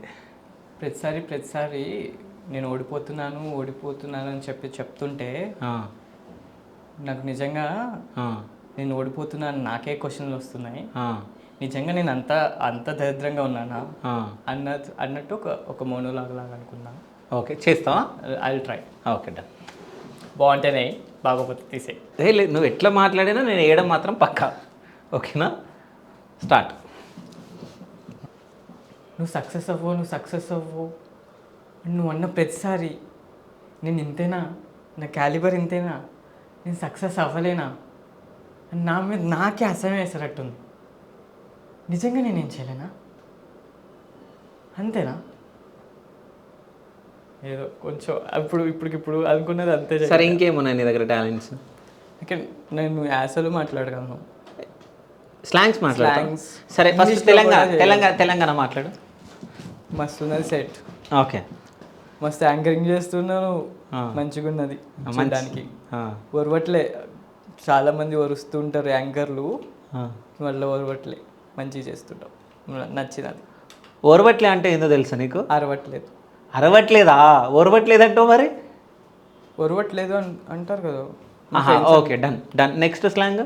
ప్రతిసారి నేను ఓడిపోతున్నాను అని చెప్తుంటే నాకు నిజంగా నేను ఓడిపోతున్నాను, నాకే క్వశ్చన్లు వస్తున్నాయి. నిజంగా నేను అంత దరిద్రంగా ఉన్నానా అన్నట్టు ఒక మోనోలాగ్ లాగా అనుకున్నా. ఓకే, చేస్తావా? I will try. Okay, done. బాగుంటేనే, బాగోపోతే తీసే. లేదు, నువ్వు ఎట్లా మాట్లాడినా నేను వేయడం మాత్రం పక్కా, ఓకేనా? స్టార్ట్. నువ్వు సక్సెస్ అవ్వు నువ్వు అన్న ప్రతిసారి నేను ఇంతేనా, నా క్యాలిబర్ ఇంతేనా, నేను సక్సెస్ అవ్వలేనా అని నా మీద నాకే అసహ్యం వేసేటట్టుంది. నిజంగా నేనేం చేయలేనా? అంతేనా? ఏదో కొంచెం ఇప్పుడు అనుకున్నది అంతే. సరే, ఇంకేమున్నాయి నీ దగ్గర టాలెంట్స్? నేను యాసలు మాట్లాడగలను, స్లాంగ్స్ మాట్లాడు. సరే, ఫస్ట్ తెలంగాణ మాట్లాడు. మస్తు ఉన్నది సెట్. ఓకే, మస్తు యాంకరింగ్ చేస్తున్నాను, మంచిగా ఉన్నది చూడడానికి. ఒరవట్లే, చాలా మంది ఒరుస్తుంటారు యాంకర్లు, వాళ్ళ ఒరవట్లే, మంచిగా చేస్తుంటావు, నచ్చినది. ఓర్వట్లే అంటే ఏందో తెలుసా నీకు? అరవట్లేదు. అరవట్లేదా? ఓర్వట్లేదంటావు మరి? ఒరవట్లేదు అంటారు కదా. Okay, done. Next slang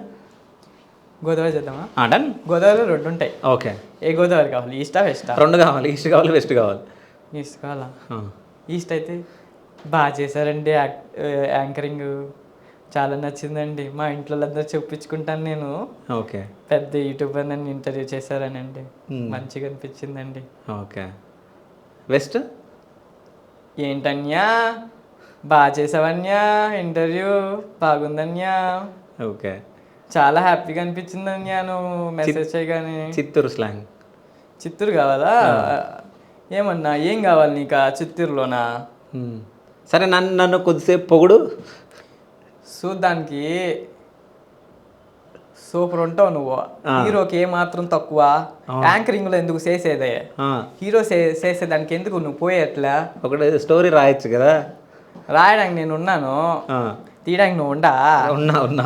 Godavari చేద్దామా? డన్. గోదావరిలో 2 ఉంటాయి. ఓకే, ఏ గోదావరి కావాలి, ఈస్టా వెస్టా? 2 కావాలి, ఈస్ట్ కావాలి, వెస్ట్ కావాలి. ఈస్ట్ కావాలా? ఈస్ట్ అయితే బాగా చేశారండి, యాంకరింగ్ చాలా నచ్చిందండి, మా ఇంట్లో అందరూ చెప్పించుకుంటాను నేను. ఓకే, పెద్ద యూట్యూబర్ నన్ను ఇంటర్వ్యూ చేశారని అండి, మంచిగా అనిపించిందండి. ఓకే, వెస్ట్ ఏంటన్యా బాగా చేసావన్యా, ఇంటర్వ్యూ బాగుందన్యా. ఓకే, చాలా హ్యాపీగా అనిపించిందన్యా నువ్వు మెసేజ్ చేయగానే. చిత్తూరు స్లాంగ్. చిత్తూరు కావాలా? ఏమన్నా ఏం కావాలి నీకు చిత్తూరులోనా? సరే, నన్ను కొద్దిసేపు పొగుడు. చూడ్డానికి సూపర్ ఉంటావు నువ్వు, హీరోకి ఏ మాత్రం తక్కువ, యాంకరింగ్ లో ఎందుకు చేసేదే, హీరో చేసేదానికి ఎందుకు నువ్వు పోయేట్లా? ఒకటి స్టోరీ రాయొచ్చు కదా. రాయడానికి నేను ఉన్నాను, తీయడానికి నువ్వు ఉన్నా.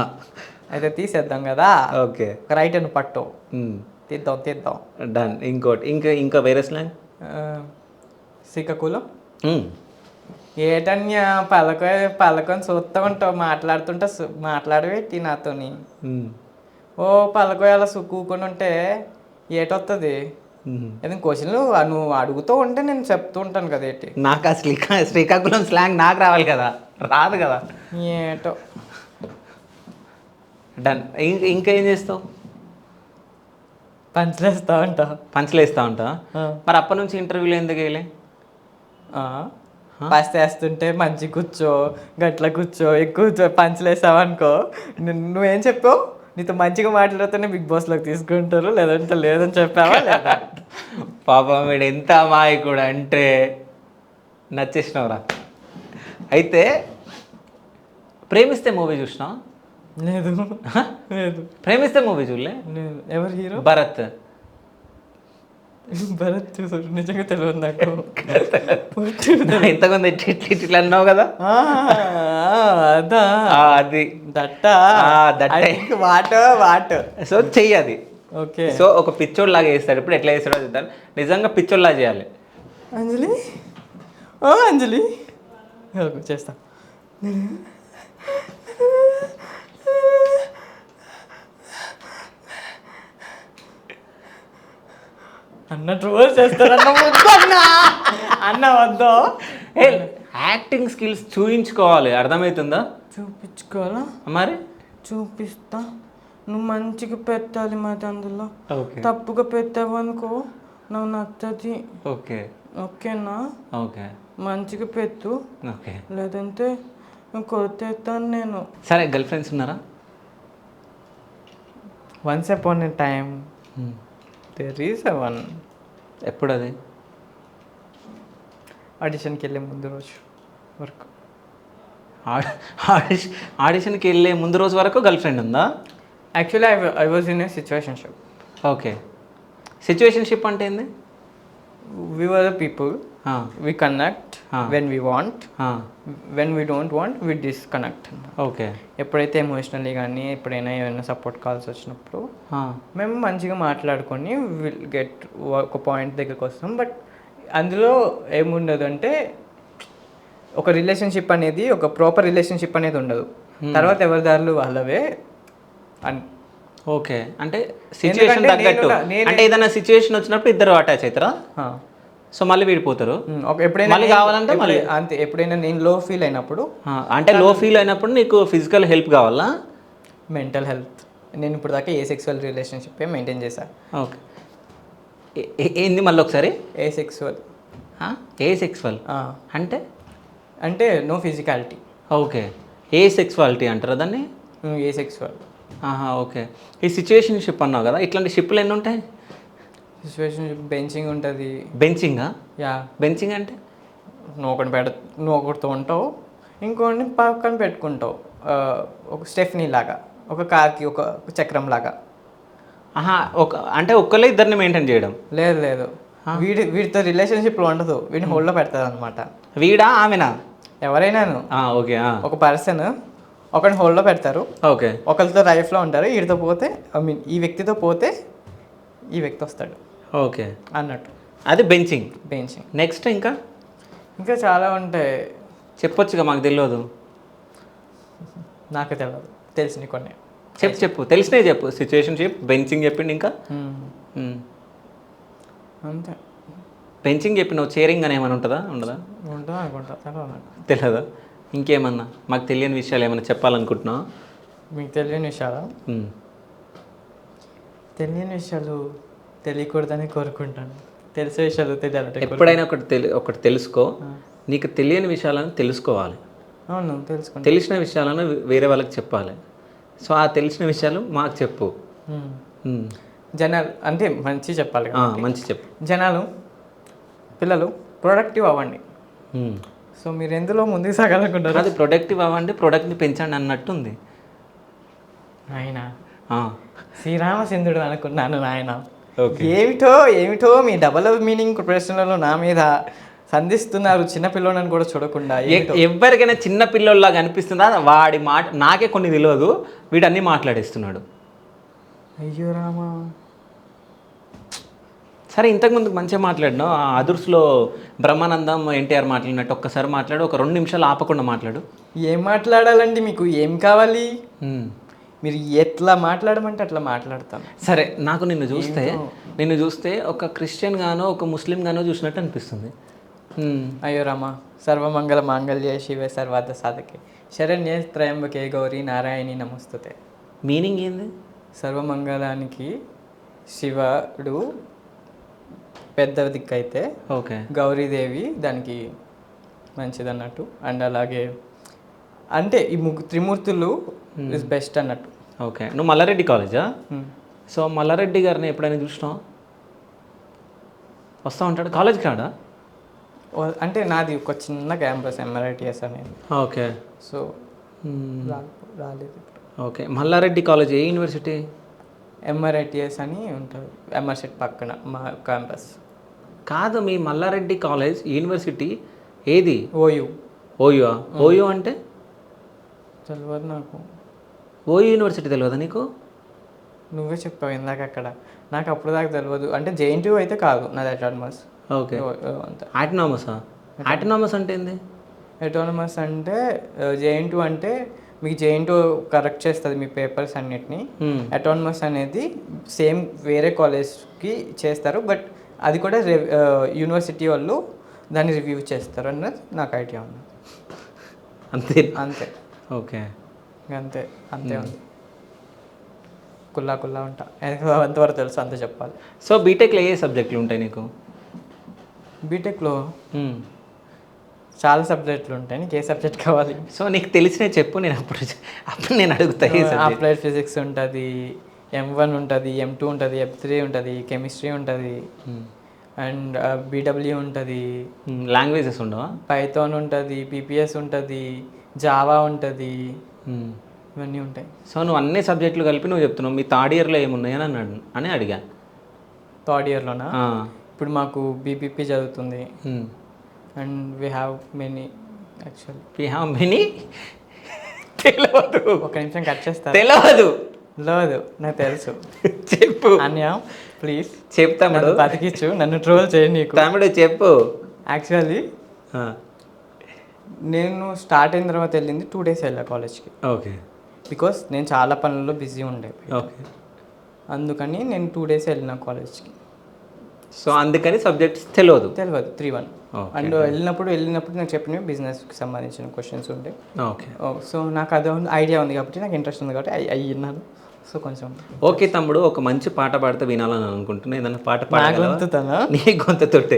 అయితే తీసేద్దాం కదా. ఓకే, ఒక రైట్ అని పట్టు, తీద్దాం. డన్. ఇంకోటి, ఇంకా వేరే స్లాంగ్. శ్రీకాకుళం. ఏటన్యా పలకొని చూస్తూ ఉంటావు, మాట్లాడుతుంటే మాట్లాడబెట్టి నాతోని. ఓ పలకో అలా కూకొని ఉంటే ఏటొస్తుంది? ఏదైనా క్వశ్చన్లు నువ్వు అడుగుతూ ఉంటే నేను చెప్తూ ఉంటాను కదా. ఏంటి నాకు అసలు శ్రీకాకుళం స్లాంగ్ నాకు రావాలి కదా, రాదు కదా. ఏటో. డన్. ఇంకేం చేస్తావు? పంచలేస్తా ఉంటా. మరి అప్పటి నుంచి ఇంటర్వ్యూలో ఎందుకు వేయలే? ఫస్ట్ వేస్తుంటే మంచి కూర్చో, గట్ల కూర్చో, ఎక్కువ పంచలేసావనుకో, నువ్వేం చెప్పావు? నీతో మంచిగా మాట్లాడితేనే బిగ్ బాస్లోకి తీసుకుంటారు, లేదంటే లేదని చెప్పావా? లేదా? పాపం వీడు ఎంత అమాయకుడు అంటే నచ్చేసినవరా. అయితే ప్రేమిస్తే మూవీ చూసినా? లేదు. ప్రేమిస్తే మూవీ చూడలే? ఎవరు హీరో? భరత్. భరత్ చూసాడు నిజంగా తెలియదు నాకు. ఇంతకుముందు ఇట్లా అన్నావు కదా, అదా అది దట్ట దట్టే. వాట్ సో చెయ్యి అది. ఓకే. సో ఒక పిచ్చోడ్ లాగా వేస్తాడు. ఇప్పుడు ఎట్లా వేస్తాడో చూద్దాం. నిజంగా పిచ్చోడ్ లాగా చేయాలి. అంజలి, ఓ అంజలి, చేస్తా. అన్న ట్రోల్ చేస్తారన్న అన్న వద్దు. యాక్టింగ్ స్కిల్స్ చూయించుకోవాలి, అర్థమవుతుందా? చూపించుకోవాలా మరి చూపిస్తా. నువ్వు మంచిగా పెట్టాలి మరి, అందులో ఓకే తప్పుగా పెట్టావు అనుకో నువ్వు నచ్చది. ఓకే ఓకేనా? ఓకే మంచిగా పెట్టు, ఓకే. లేదంటే కొట్టేస్తాను నేను. సరే, గర్ల్ ఫ్రెండ్స్ ఉన్నారా? Once upon a time there is a one. ఎప్పుడు అది? ఆడిషన్కి వెళ్ళే ముందు రోజు వరకు. ఆడిషన్కి వెళ్ళే ముందు రోజు వరకు గర్ల్ ఫ్రెండ్ ఉందా? Actually I was in a situationship. Okay. Situationship అంటే ఏంది? We were the people. We connect when we want. When we don't want, we disconnect. Okay. ఎప్పుడైతే ఎమోషనల్లీ కానీ ఎప్పుడైనా ఏమైనా సపోర్ట్ కాల్స్ వచ్చినప్పుడు మేము మంచిగా మాట్లాడుకొని విల్ గెట్ ఒక పాయింట్ దగ్గరకు వస్తాం. బట్ అందులో ఏముండదు అంటే ఒక రిలేషన్షిప్ అనేది, ఒక ప్రాపర్ రిలేషన్షిప్ అనేది ఉండదు. తర్వాత ఎవరి దారులు వాళ్ళవే. ఓకే. అంటే సిచ్యువేషన్ తగ్గట్టు, అంటే ఏదైనా సిచ్యువేషన్ వచ్చినప్పుడు ఇద్దరు అటాచ్ అవుతారా? సో మళ్ళీ విడిపోతారు. ఎప్పుడైనా మళ్ళీ కావాలంటే మళ్ళీ అంతే. ఎప్పుడైనా నేను లో ఫీల్ అయినప్పుడు, అంటే లో ఫీల్ అయినప్పుడు నీకు ఫిజికల్ హెల్ప్ కావాలా? Mental health. నేను ఇప్పుడు దాకా ఏ సెక్సువల్ రిలేషన్షిప్ మెయింటైన్ చేశాను. ఓకే. ఏంది మళ్ళీ ఒకసారి? ఏ సెక్సువల్ అంటే అంటే నో ఫిజికాలిటీ. ఓకే. ఏ సెక్సువాలిటీ అంటారా దాన్ని? ఏ సెక్సువల్. ఓకే. ఈ సిచ్యువేషన్షిప్ అన్నావు కదా, ఇట్లాంటి షిప్లు ఎన్ని ఉంటాయి? సిచ్యువేషన్షిప్ బెంచింగ్ ఉంటుంది. బెంచింగా? యా. బెంచింగ్ అంటే నువ్వు ఒకటితో ఉంటావు, ఇంకోటి పక్కన పెట్టుకుంటావు. ఒక స్టెఫ్నీ లాగా, ఒక కార్కి ఒక చక్రం లాగా. అంటే ఒక్కళ్ళే ఇద్దరిని మెయింటైన్ చేయడం? లేదు, వీడితో రిలేషన్షిప్లో ఉండదు, వీడిని హోల్డ్లో పెడతారు అనమాట. వీడా ఆమెనా? ఎవరైనాను. ఓకే. ఒక పర్సన్ ఒకరిని హోల్డ్లో పెడతారు. ఓకే. ఒకరితో లైఫ్లో ఉంటారు. వీడితో పోతే ఈ వ్యక్తితో పోతే ఈ వ్యక్తి వస్తాడు. ఓకే అన్నట్టు. అది బెంచింగ్. నెక్స్ట్ ఇంకా చాలా ఉంటాయి. చెప్పొచ్చుగా, మాకు తెలియదు. నాకు తెలియదు, తెలిసిన కొన్ని. చెప్పు తెలిసినవి చెప్పు. సిచ్యువేషన్షిప్, బెంచింగ్ చెప్పిండు, ఇంకా అంతే. బెంచింగ్ చెప్పినావు. చేరింగ్ అని ఏమైనా ఉంటుందా? ఉండదా? ఉంటుంది అనుకుంటా. తెలియదా? ఇంకేమన్నా మాకు తెలియని విషయాలు ఏమైనా చెప్పాలనుకుంటున్నావా? మీకు తెలియని విషయాలు తెలియకూడదని కోరుకుంటాను. తెలిసే విషయాలు తెలియాలంటే ఎప్పుడైనా ఒకటి తెలుసుకో. నీకు తెలియని విషయాలను తెలుసుకోవాలి. అవును, తెలుసుకోండి. తెలిసిన విషయాలను వేరే వాళ్ళకి చెప్పాలి. సో ఆ తెలిసిన విషయాలు మాకు చెప్పు. జనాలు అంటే మంచి చెప్పాలి. మంచి చెప్పు. జనాలు, పిల్లలు ప్రొడక్టివ్ అవ్వండి. సో మీరు ఎందులో ముందుకు సాగాలనుకుంటారు? అది ప్రొడక్టివ్ అవ్వండి, ప్రొడక్ట్ని పెంచండి అన్నట్టుంది. ఆయన శ్రీరామచంద్రుడు అనుకున్నాను నాయన. ఏమిటో మీ డబల్ మీనింగ్ ప్రశ్నలు నా మీద సంధిస్తున్నారు. చిన్నపిల్లోనని కూడా చూడకుండా. ఎవరికైనా చిన్న పిల్లోళ్ళలాగా అనిపిస్తుందా? వాడి మాట నాకే కొన్ని తెలియదు, వీడన్నీ మాట్లాడేస్తున్నాడు. అయ్యో రామా. సరే, ఇంతకుముందు మంచిగా మాట్లాడినావు. ఆ అదుర్స్లో బ్రహ్మానందం ఎన్టీఆర్ మాట్లాడినట్టు ఒక్కసారి మాట్లాడు. ఒక 2 నిమిషాలు ఆపకుండా మాట్లాడు. ఏం మాట్లాడాలండి? మీకు ఏం కావాలి? మీరు ఎట్లా మాట్లాడమంటే అట్లా మాట్లాడతాను. సరే, నాకు నిన్ను చూస్తే ఒక క్రిస్టియన్ గానో ఒక ముస్లిం గానో చూసినట్టు అనిపిస్తుంది. అయ్యో రామ. సర్వమంగళ మాంగళ్య శివే సర్వార్థ సాధకే శరణ్యే త్రయంబకే గౌరీ నారాయణి నమస్తుతే. మీనింగ్ ఏంది? సర్వమంగళానికి శివుడు పెద్ద దిక్కు అయితే, ఓకే, గౌరీదేవి దానికి మంచిది అన్నట్టు. అండ్ అలాగే అంటే ఈ త్రిమూర్తులు ఇస్ బెస్ట్ అన్నట్టు. ఓకే. నువ్వు మల్లారెడ్డి కాలేజా? సో మల్లారెడ్డి గారిని ఎప్పుడైనా చూసినావు? వస్తూ ఉంటాడు కాలేజ్కి రాడా? అంటే నాది ఒక చిన్న క్యాంపస్ ఎంఆర్ఐటిఎస్ అనేది. ఓకే. సో రాలేదు. ఓకే. మల్లారెడ్డి కాలేజ్ ఏ యూనివర్సిటీ? MRITS అని ఉంటుంది, MRSET పక్కన మా క్యాంపస్. కాదు, మీ మల్లారెడ్డి కాలేజ్ యూనివర్సిటీ ఏది? ఓయూ. ఓయూ? ఓయూ అంటే తెలియదు నాకు. ఓయూ యూనివర్సిటీ తెలియదా నీకు? నువ్వే చెప్పావు ఇందాక అక్కడ, నాకు అప్పుడు దాకా తెలియదు. అంటే JNTU అయితే కాదు నాది, అటానమస్. ఓకే, అంతే. ఆటోనామసా? ఆటోనామస్ అంటే ఏంది? అటానమస్ అంటే JNTU అంటే మీకు JNTU కరెక్ట్ చేస్తుంది మీ పేపర్స్ అన్నిటిని. అటానమస్ అనేది సేమ్ వేరే కాలేజ్కి చేస్తారు, బట్ అది కూడా యూనివర్సిటీ వాళ్ళు దాన్ని రివ్యూ చేస్తారు అన్నది నాకు ఐడియా ఉంది. అంతే అంతే. ఓకే, అంతే అంతే ఉంది. కుల్లా ఉంటా, అంతవరకు తెలుసు, అంతే చెప్పాలి. సో బీటెక్లో ఏ సబ్జెక్టులు ఉంటాయి నీకు? బీటెక్లో చాలా సబ్జెక్టులు ఉంటాయి. నీకు ఏ సబ్జెక్ట్ కావాలి? సో నీకు తెలిసినవి చెప్పు, నేను అప్పుడు నేను అడుగుతా. అప్లైడ్ ఫిజిక్స్ ఉంటుంది, M1 ఉంటుంది, M2 ఉంటుంది, M3 ఉంటుంది, కెమిస్ట్రీ ఉంటుంది, అండ్ BW ఉంటుంది. లాంగ్వేజెస్ ఉండవా? పైథాన్ ఉంటుంది, PPS ఉంటుంది, జావా ఉంటుంది, ఇవన్నీ ఉంటాయి. సో నువ్వు అన్ని సబ్జెక్టులు కలిపి నువ్వు చెప్తున్నావు, మీ థర్డ్ ఇయర్లో ఏమున్నాయని అని అడిగా. థర్డ్ ఇయర్లోనా? ఇప్పుడు మాకు BPP జరుగుతుంది, and we have many. Actually we have many తెలియదు. ఒక నిమిషం కట్ చేస్తా. తెలియదు లేదు, నాకు తెలుసు. చెప్పు అన్య ప్లీజ్. చెప్తాము, బతికిచ్చు, నన్ను ట్రోల్ చేయి నీకు. తమ్ముడు చెప్పు. యాక్చువల్లీ నేను స్టార్ట్ అయిన తర్వాత వెళ్ళింది 2 days వెళ్ళా కాలేజ్కి. ఓకే. బికాస్ నేను చాలా పనుల్లో బిజీ ఉండే. ఓకే. అందుకని నేను 2 days వెళ్ళిన కాలేజ్కి. సో అందుకని సబ్జెక్ట్స్ తెలియదు 3-1. అండ్ వెళ్ళినప్పుడు నాకు చెప్పినవి బిజినెస్కి సంబంధించిన క్వశ్చన్స్ ఉండే. ఓకే. సో నాకు అదే ఐడియా ఉంది కాబట్టి, నాకు ఇంట్రెస్ట్ ఉంది కాబట్టి అవి విన్నాను. సో కొంచెం ఓకే తమ్ముడు, ఒక మంచి పాట పాడితే వినాలని అనుకుంటున్నా. ఏదన్నా పాట గొంతుతానా? నీ గొంతుతోటే,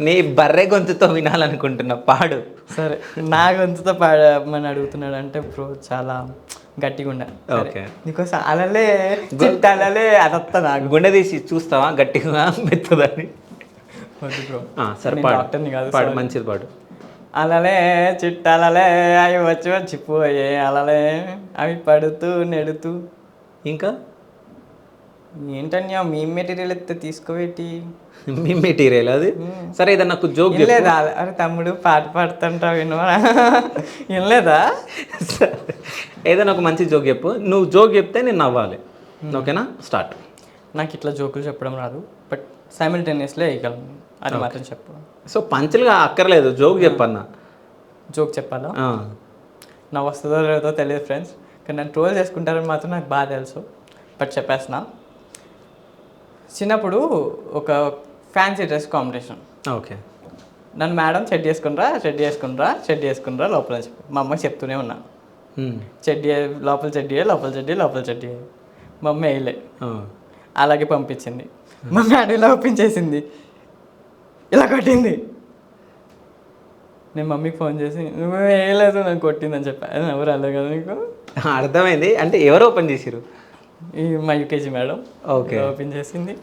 నీ బర్రె గొంతుతో వినాలనుకుంటున్నా, పాడు. సరే, నా గొంతుతో పాడమని అడుగుతున్నాడు అంటే బ్రో చాలా గట్టిగా ఉండాలి. ఓకే. నీకోసం అలలే అలలే అదత్తా నాకు. గుండె తీసి చూస్తావా గట్టిగా మెత్తదని? వద్దు బ్రో. సరే డాక్టర్ని కాదు, పాడు, మంచిది పాడు. అలలే చిట్టలలే అవి వచ్చిపోయే అలలే అవి పడుతూ నెడుతూ. ఇంకా ఏంటన్యా మీ మెటీరియల్ ఎత్తే తీసుకోవేటి? మీ మెటీరియల్ అది. సరే ఏదన్నా నాకు జోక్ లేదా? అరే తమ్ముడు పాట పాడుతుంటావు వినవా? వినలేదా? ఏదైనా ఒక మంచి జోక్ చెప్పు. నువ్వు జోక్ చెప్తే నేను నవ్వాలి. ఓకేనా? స్టార్ట్. నాకు ఇట్లా జోకులు చెప్పడం రాదు, బట్ సైమిల్టేనియస్లీ వేయగలను, అది మాత్రం చెప్పు. సో పంచులుగా అక్కర్లేదు, జోక్ చెప్పన్నా. జోక్ చెప్పాలా? నా వస్తుందో లేదో తెలియదు ఫ్రెండ్స్, కానీ నన్ను ట్రోల్ చేసుకుంటారని మాత్రం నాకు బాగా తెలుసు, బట్ చెప్పేసిన. చిన్నప్పుడు ఒక ఫ్యాన్సీ డ్రెస్ కాంపిటీషన్. ఓకే. నన్ను మేడం షెడ్ చేసుకునిరా లోపల చెప్పి మా అమ్మకి చెప్తూనే ఉన్నా. లోపల చెడ్డీ. మా అమ్మ వేయలే, అలాగే పంపించింది. మా మేడం ఇలా ఒప్పించేసింది, ఇలా కొట్టింది. నేను మమ్మీకి ఫోన్ చేసి నువ్వు వేయలేదు నన్ను కొట్టిందని చెప్పాను. ఎవరు అలా కదా నీకు? అర్థమైంది. అంటే ఎవరు ఓపెన్ చేసిరు? మా UKG మేడం. ఓకే. ఓపెన్ చేసింది,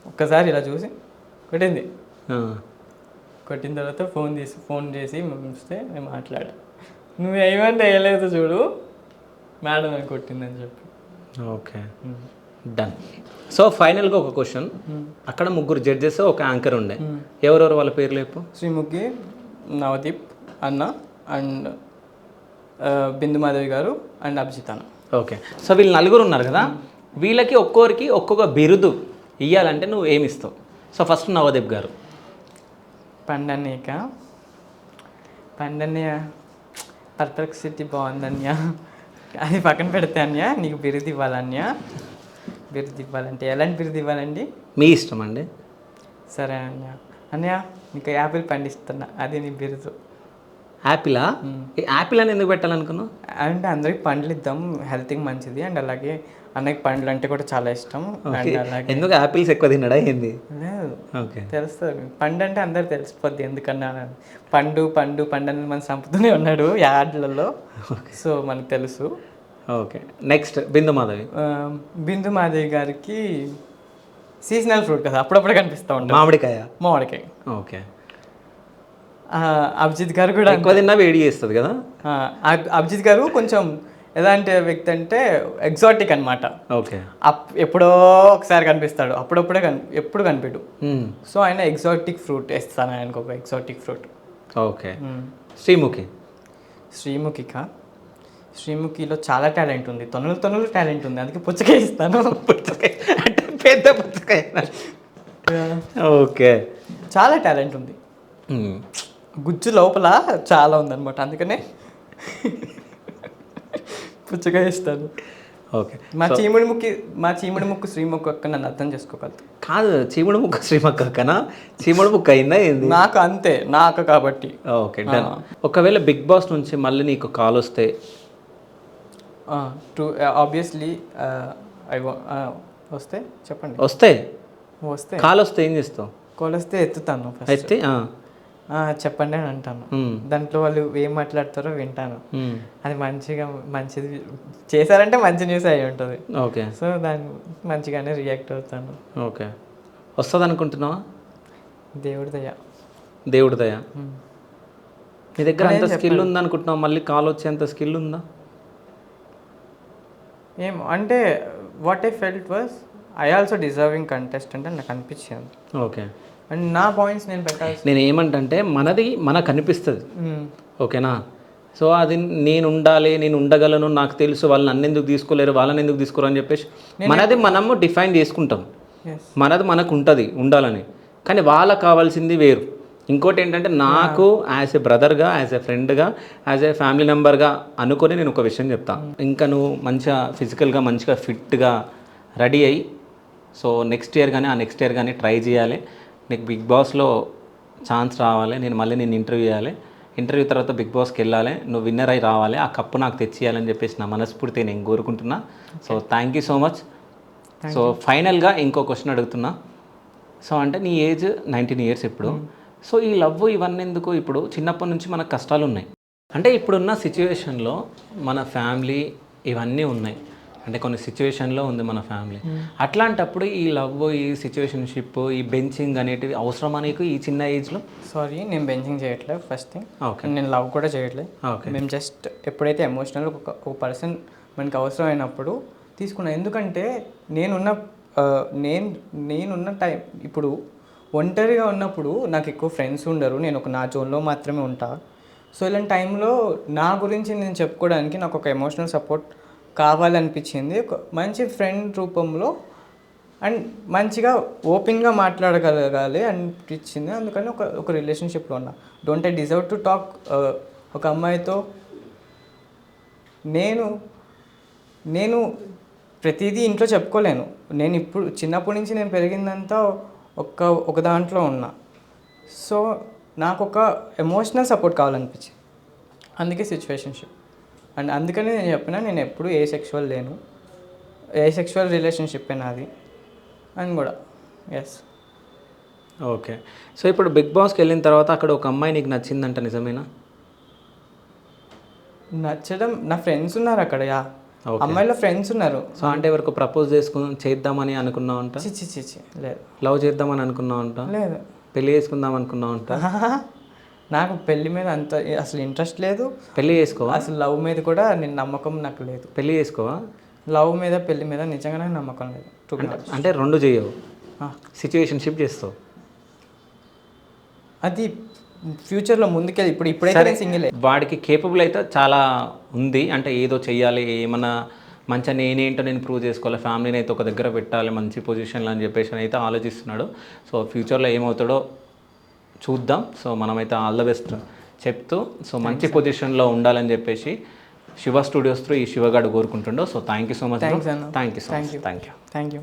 ఒక్కసారి ఇలా చూసి కొట్టింది. కొట్టిన తర్వాత ఫోన్ చేసి మమ్మీస్తే నేను మాట్లాడా, నువ్వు ఏమంటే వేయలేదు చూడు మేడం అని కొట్టిందని చెప్పి. Okay, done. సో ఫైనల్గా ఒక క్వశ్చన్. అక్కడ 3 జడ్జెస్, ఒక యాంకర్ ఉండే, ఎవరెవరు వాళ్ళ పేర్లు చెప్పు. శ్రీముఖి, నవదీప్ అన్న, అండ్ బిందుమాధవి గారు, అండ్ అభిజిత్ అన్న. ఓకే. సో వీళ్ళు 4 ఉన్నారు కదా, వీళ్ళకి ఒక్కొక్కరికి ఒక్కొక్క బిరుదు ఇవ్వాలంటే నువ్వు ఏమి ఇస్తావు? సో ఫస్ట్ నవదీప్ గారు. పండన్నయ్య పర్ప్లెక్సిటీ బాగుందన్యా, అది పక్కన పెడితే అన్యా నీకు బిరుదు ఇవ్వాలన్యా. బిరుదు ఇవ్వాలంటే ఎలాంటి బిరుదు ఇవ్వాలండి? మీ ఇష్టం అండి. సరే అన్యా నీకు యాపిల్ పండిస్తున్నా, అది నీ బిరుదు. యాపిలా? యాపిల్ అని ఎందుకు పెట్టాలనుకున్నావు? అంటే అందరికి పండ్లు ఇద్దాం, హెల్త్కి మంచిది, అండ్ అలాగే అన్నకి పండ్లు అంటే కూడా చాలా ఇష్టం. అండ్ అలాగే ఎందుకు యాపిల్స్ ఎక్కువ తిన్నాడా ఏంది? లేదు, ఓకే, తెలుస్తుంది. పండు అంటే అందరు తెలిసిపోద్ది, ఎందుకన్నా పండు అని మనం చంపుతూనే ఉన్నాడు యాడ్లలో, సో మనకు తెలుసు. ఓకే. నెక్స్ట్ బిందుమాధవి. బిందుమాధవి గారికి సీజనల్ ఫ్రూట్ కదా, అప్పుడప్పుడు కనిపిస్తూ ఉంటాం, మామిడికాయ. ఓకే. అభిజిత్ గారు కూడా ఎక్కువ తిన్నా వేడి చేస్తుంది కదా. అభిజిత్ గారు కొంచెం ఎలాంటి వ్యక్తి అంటే ఎగ్జాటిక్ అనమాట. ఓకే. ఎప్పుడో ఒకసారి కనిపిస్తాడు, అప్పుడప్పుడే ఎప్పుడు కనిపించడు. సో ఆయన ఎగ్జాటిక్ ఫ్రూట్ వేస్తాను ఆయనకు, ఒక ఎగ్జాటిక్ ఫ్రూట్. ఓకే. శ్రీముఖి. శ్రీముఖిలో చాలా టాలెంట్ ఉంది, తొనలు టాలెంట్ ఉంది, అందుకే పుచ్చకాయ ఇస్తాను. పుచ్చకాయ అంటే పెద్ద పుచ్చకాయ. ఓకే. చాలా టాలెంట్ ఉంది, గుజ్జు లోపల చాలా ఉందన్నమాట, అందుకనే పుచ్చకాయ ఇస్తాను. ఓకే. మా చీముడి ముక్కు శ్రీముఖి అక్క నన్ను అర్థం చేసుకోగలదు. కాదు, చీముడు ముక్క శ్రీమక్క అక్కనా? చీముడు ముక్క అయిందా ఏంది? నాకు అంతే, నా అక్క కాబట్టి. Okay done. ఒకవేళ బిగ్ బాస్ నుంచి మళ్ళీ నీకు కాల్ వస్తే ఆబ్వియస్లీ వస్తే చెప్పండి. వస్తే కాల్ వస్తే ఏం చేస్తావు? కాల్ వస్తే ఎత్తుతాను, అయితే చెప్పండి అని అంటాను. దాంట్లో వాళ్ళు ఏం మాట్లాడతారో వింటాను, అది మంచిది చేశారంటే మంచి న్యూస్ అయి ఉంటుంది. ఓకే. సో దాన్ని మంచిగానే రియాక్ట్ అవుతాను. ఓకే. వస్తుంది అనుకుంటున్నావా? దేవుడి దయ. నీ దగ్గర అంత స్కిల్ ఉంది అనుకుంటున్నావు, మళ్ళీ కాల్ వచ్చేంత స్కిల్ ఉందా? ఏమో అంటే what I felt was I also deserving contestant అని నాకు అనిపించింది. ఓకే. అండ్ నా పాయింట్స్ నేను పెట్టాలి. నేను ఏమంటే మనది మనకు అనిపిస్తుంది, ఓకేనా? సో అది నేను ఉండాలి, నేను ఉండగలను, నాకు తెలుసు, వాళ్ళని నన్ను ఎందుకు తీసుకోలేరు, వాళ్ళని ఎందుకు తీసుకోరు అని చెప్పేసి మనది మనము డిఫైన్ చేసుకుంటాం. మనది మనకు ఉంటుంది ఉండాలని, కానీ వాళ్ళకి కావాల్సింది వేరు. ఇంకోటి ఏంటంటే నాకు యాజ్ ఏ బ్రదర్గా, యాజ్ ఏ ఫ్రెండ్గా, యాజ్ ఏ ఫ్యామిలీ మెంబర్గా అనుకొని నేను ఒక విషయం చెప్తాను. ఇంకా నువ్వు మంచిగా ఫిజికల్గా మంచిగా ఫిట్గా రెడీ అయ్యి, సో నెక్స్ట్ ఇయర్ కానీ ట్రై చేయాలి. నీకు బిగ్ బాస్లో ఛాన్స్ రావాలి, నేను ఇంటర్వ్యూ చేయాలి, ఇంటర్వ్యూ తర్వాత బిగ్ బాస్కి వెళ్ళాలి, నువ్వు విన్నర్ అయి రావాలి, ఆ కప్పు నాకు తెచ్చియాలని చెప్పేసి నా మనస్ఫూర్తి నేను కోరుకుంటున్నా. So thank you so much. So ఫైనల్గా ఇంకో క్వశ్చన్ అడుగుతున్నా. సో అంటే నీ ఏజ్ 19 years ఇప్పుడు. సో ఈ లవ్ ఇవన్నీ ఎందుకు? ఇప్పుడు చిన్నప్పటి నుంచి మనకు కష్టాలు ఉన్నాయి, అంటే ఇప్పుడున్న సిచ్యువేషన్లో మన ఫ్యామిలీ ఇవన్నీ ఉన్నాయి, అంటే కొన్ని సిచ్యువేషన్లో ఉంది మన ఫ్యామిలీ. అట్లాంటప్పుడు ఈ లవ్, ఈ సిచ్యువేషన్షిప్, ఈ బెంచింగ్ అనేటివి అవసరమా నీకు ఈ చిన్న ఏజ్లో? సారీ, నేను బెంచింగ్ చేయట్లేదు ఫస్ట్ థింగ్. ఓకే. నేను లవ్ కూడా చేయట్లేదు. ఓకే. మేము జస్ట్ ఎప్పుడైతే ఎమోషనల్ ఒక పర్సన్ మనకి అవసరమైనప్పుడు తీసుకున్నాను. ఎందుకంటే నేనున్న టైం ఇప్పుడు ఒంటరిగా ఉన్నప్పుడు నాకు ఎక్కువ ఫ్రెండ్స్ ఉండరు, నేను నా జోన్లో మాత్రమే ఉంటా. సో ఇలాంటి టైంలో నా గురించి నేను చెప్పుకోవడానికి నాకు ఒక ఎమోషనల్ సపోర్ట్ కావాలనిపించింది, ఒక మంచి ఫ్రెండ్ రూపంలో, అండ్ మంచిగా ఓపెన్గా మాట్లాడగలగాలి అనిపించింది. అందుకని ఒక రిలేషన్షిప్లో ఉన్నా. Don't I deserve to talk ఒక అమ్మాయితో. నేను ప్రతిదీ ఇంట్లో చెప్పుకోలేను. నేను ఇప్పుడు చిన్నప్పటి నుంచి నేను పెరిగిందంతా ఒక దాంట్లో ఉన్నా. సో నాకు ఒక ఎమోషనల్ సపోర్ట్ కావాలనిపించింది, అందుకే సిచ్యువేషన్షిప్. అండ్ అందుకని నేను చెప్పిన, నేను ఎప్పుడు ఏ సెక్షువల్ రిలేషన్షిప్ నాది అని కూడా. ఎస్. ఓకే. సో ఇప్పుడు బిగ్ బాస్కి వెళ్ళిన తర్వాత అక్కడ ఒక అమ్మాయి నీకు నచ్చిందంట, నిజమేనా? నచ్చడం, నా ఫ్రెండ్స్ ఉన్నారు అక్కడ, అమ్మాయిలో ఫ్రెండ్స్ ఉన్నారు. సో అంటే ఎవరికి ప్రపోజ్ చేద్దామని అనుకున్నావంట? చిచి లేదు. లవ్ చేద్దామని అనుకున్నావంట? లేదు. పెళ్లి చేసుకుందాం అనుకున్నావంట? నాకు పెళ్లి మీద అంత అసలు ఇంట్రెస్ట్ లేదు. పెళ్లి చేసుకోవా? అసలు లవ్ మీద కూడా నేను నమ్మకం నాకు లేదు. పెళ్లి చేసుకోవా? లవ్ మీద పెళ్లి మీద నిజంగానే నమ్మకం లేదు. అంటే రెండు చేయవు, సిచ్యువేషన్షిప్ చేస్తావు. అది ఫ్యూచర్లో ముందుకెళ్ళి ఇప్పుడైతే సింగిల్. వాడికి కేపబుల్ అయితే చాలా ఉంది, అంటే ఏదో చెయ్యాలి, ఏమన్నా మంచిగా నేనేంటో నేను ప్రూవ్ చేసుకోవాలి, ఫ్యామిలీని అయితే ఒక దగ్గర పెట్టాలి మంచి పొజిషన్లో అని చెప్పేసి అయితే ఆలోచిస్తున్నాడు. సో ఫ్యూచర్లో ఏమవుతాడో చూద్దాం. సో మనమైతే ఆల్ ద బెస్ట్ చెప్తూ, సో మంచి పొజిషన్లో ఉండాలని చెప్పేసి శివ స్టూడియోస్ త్రూ ఈ శివగాడు కోరుకుంటుండో. So thank you so much. Thank you so much. Thank you.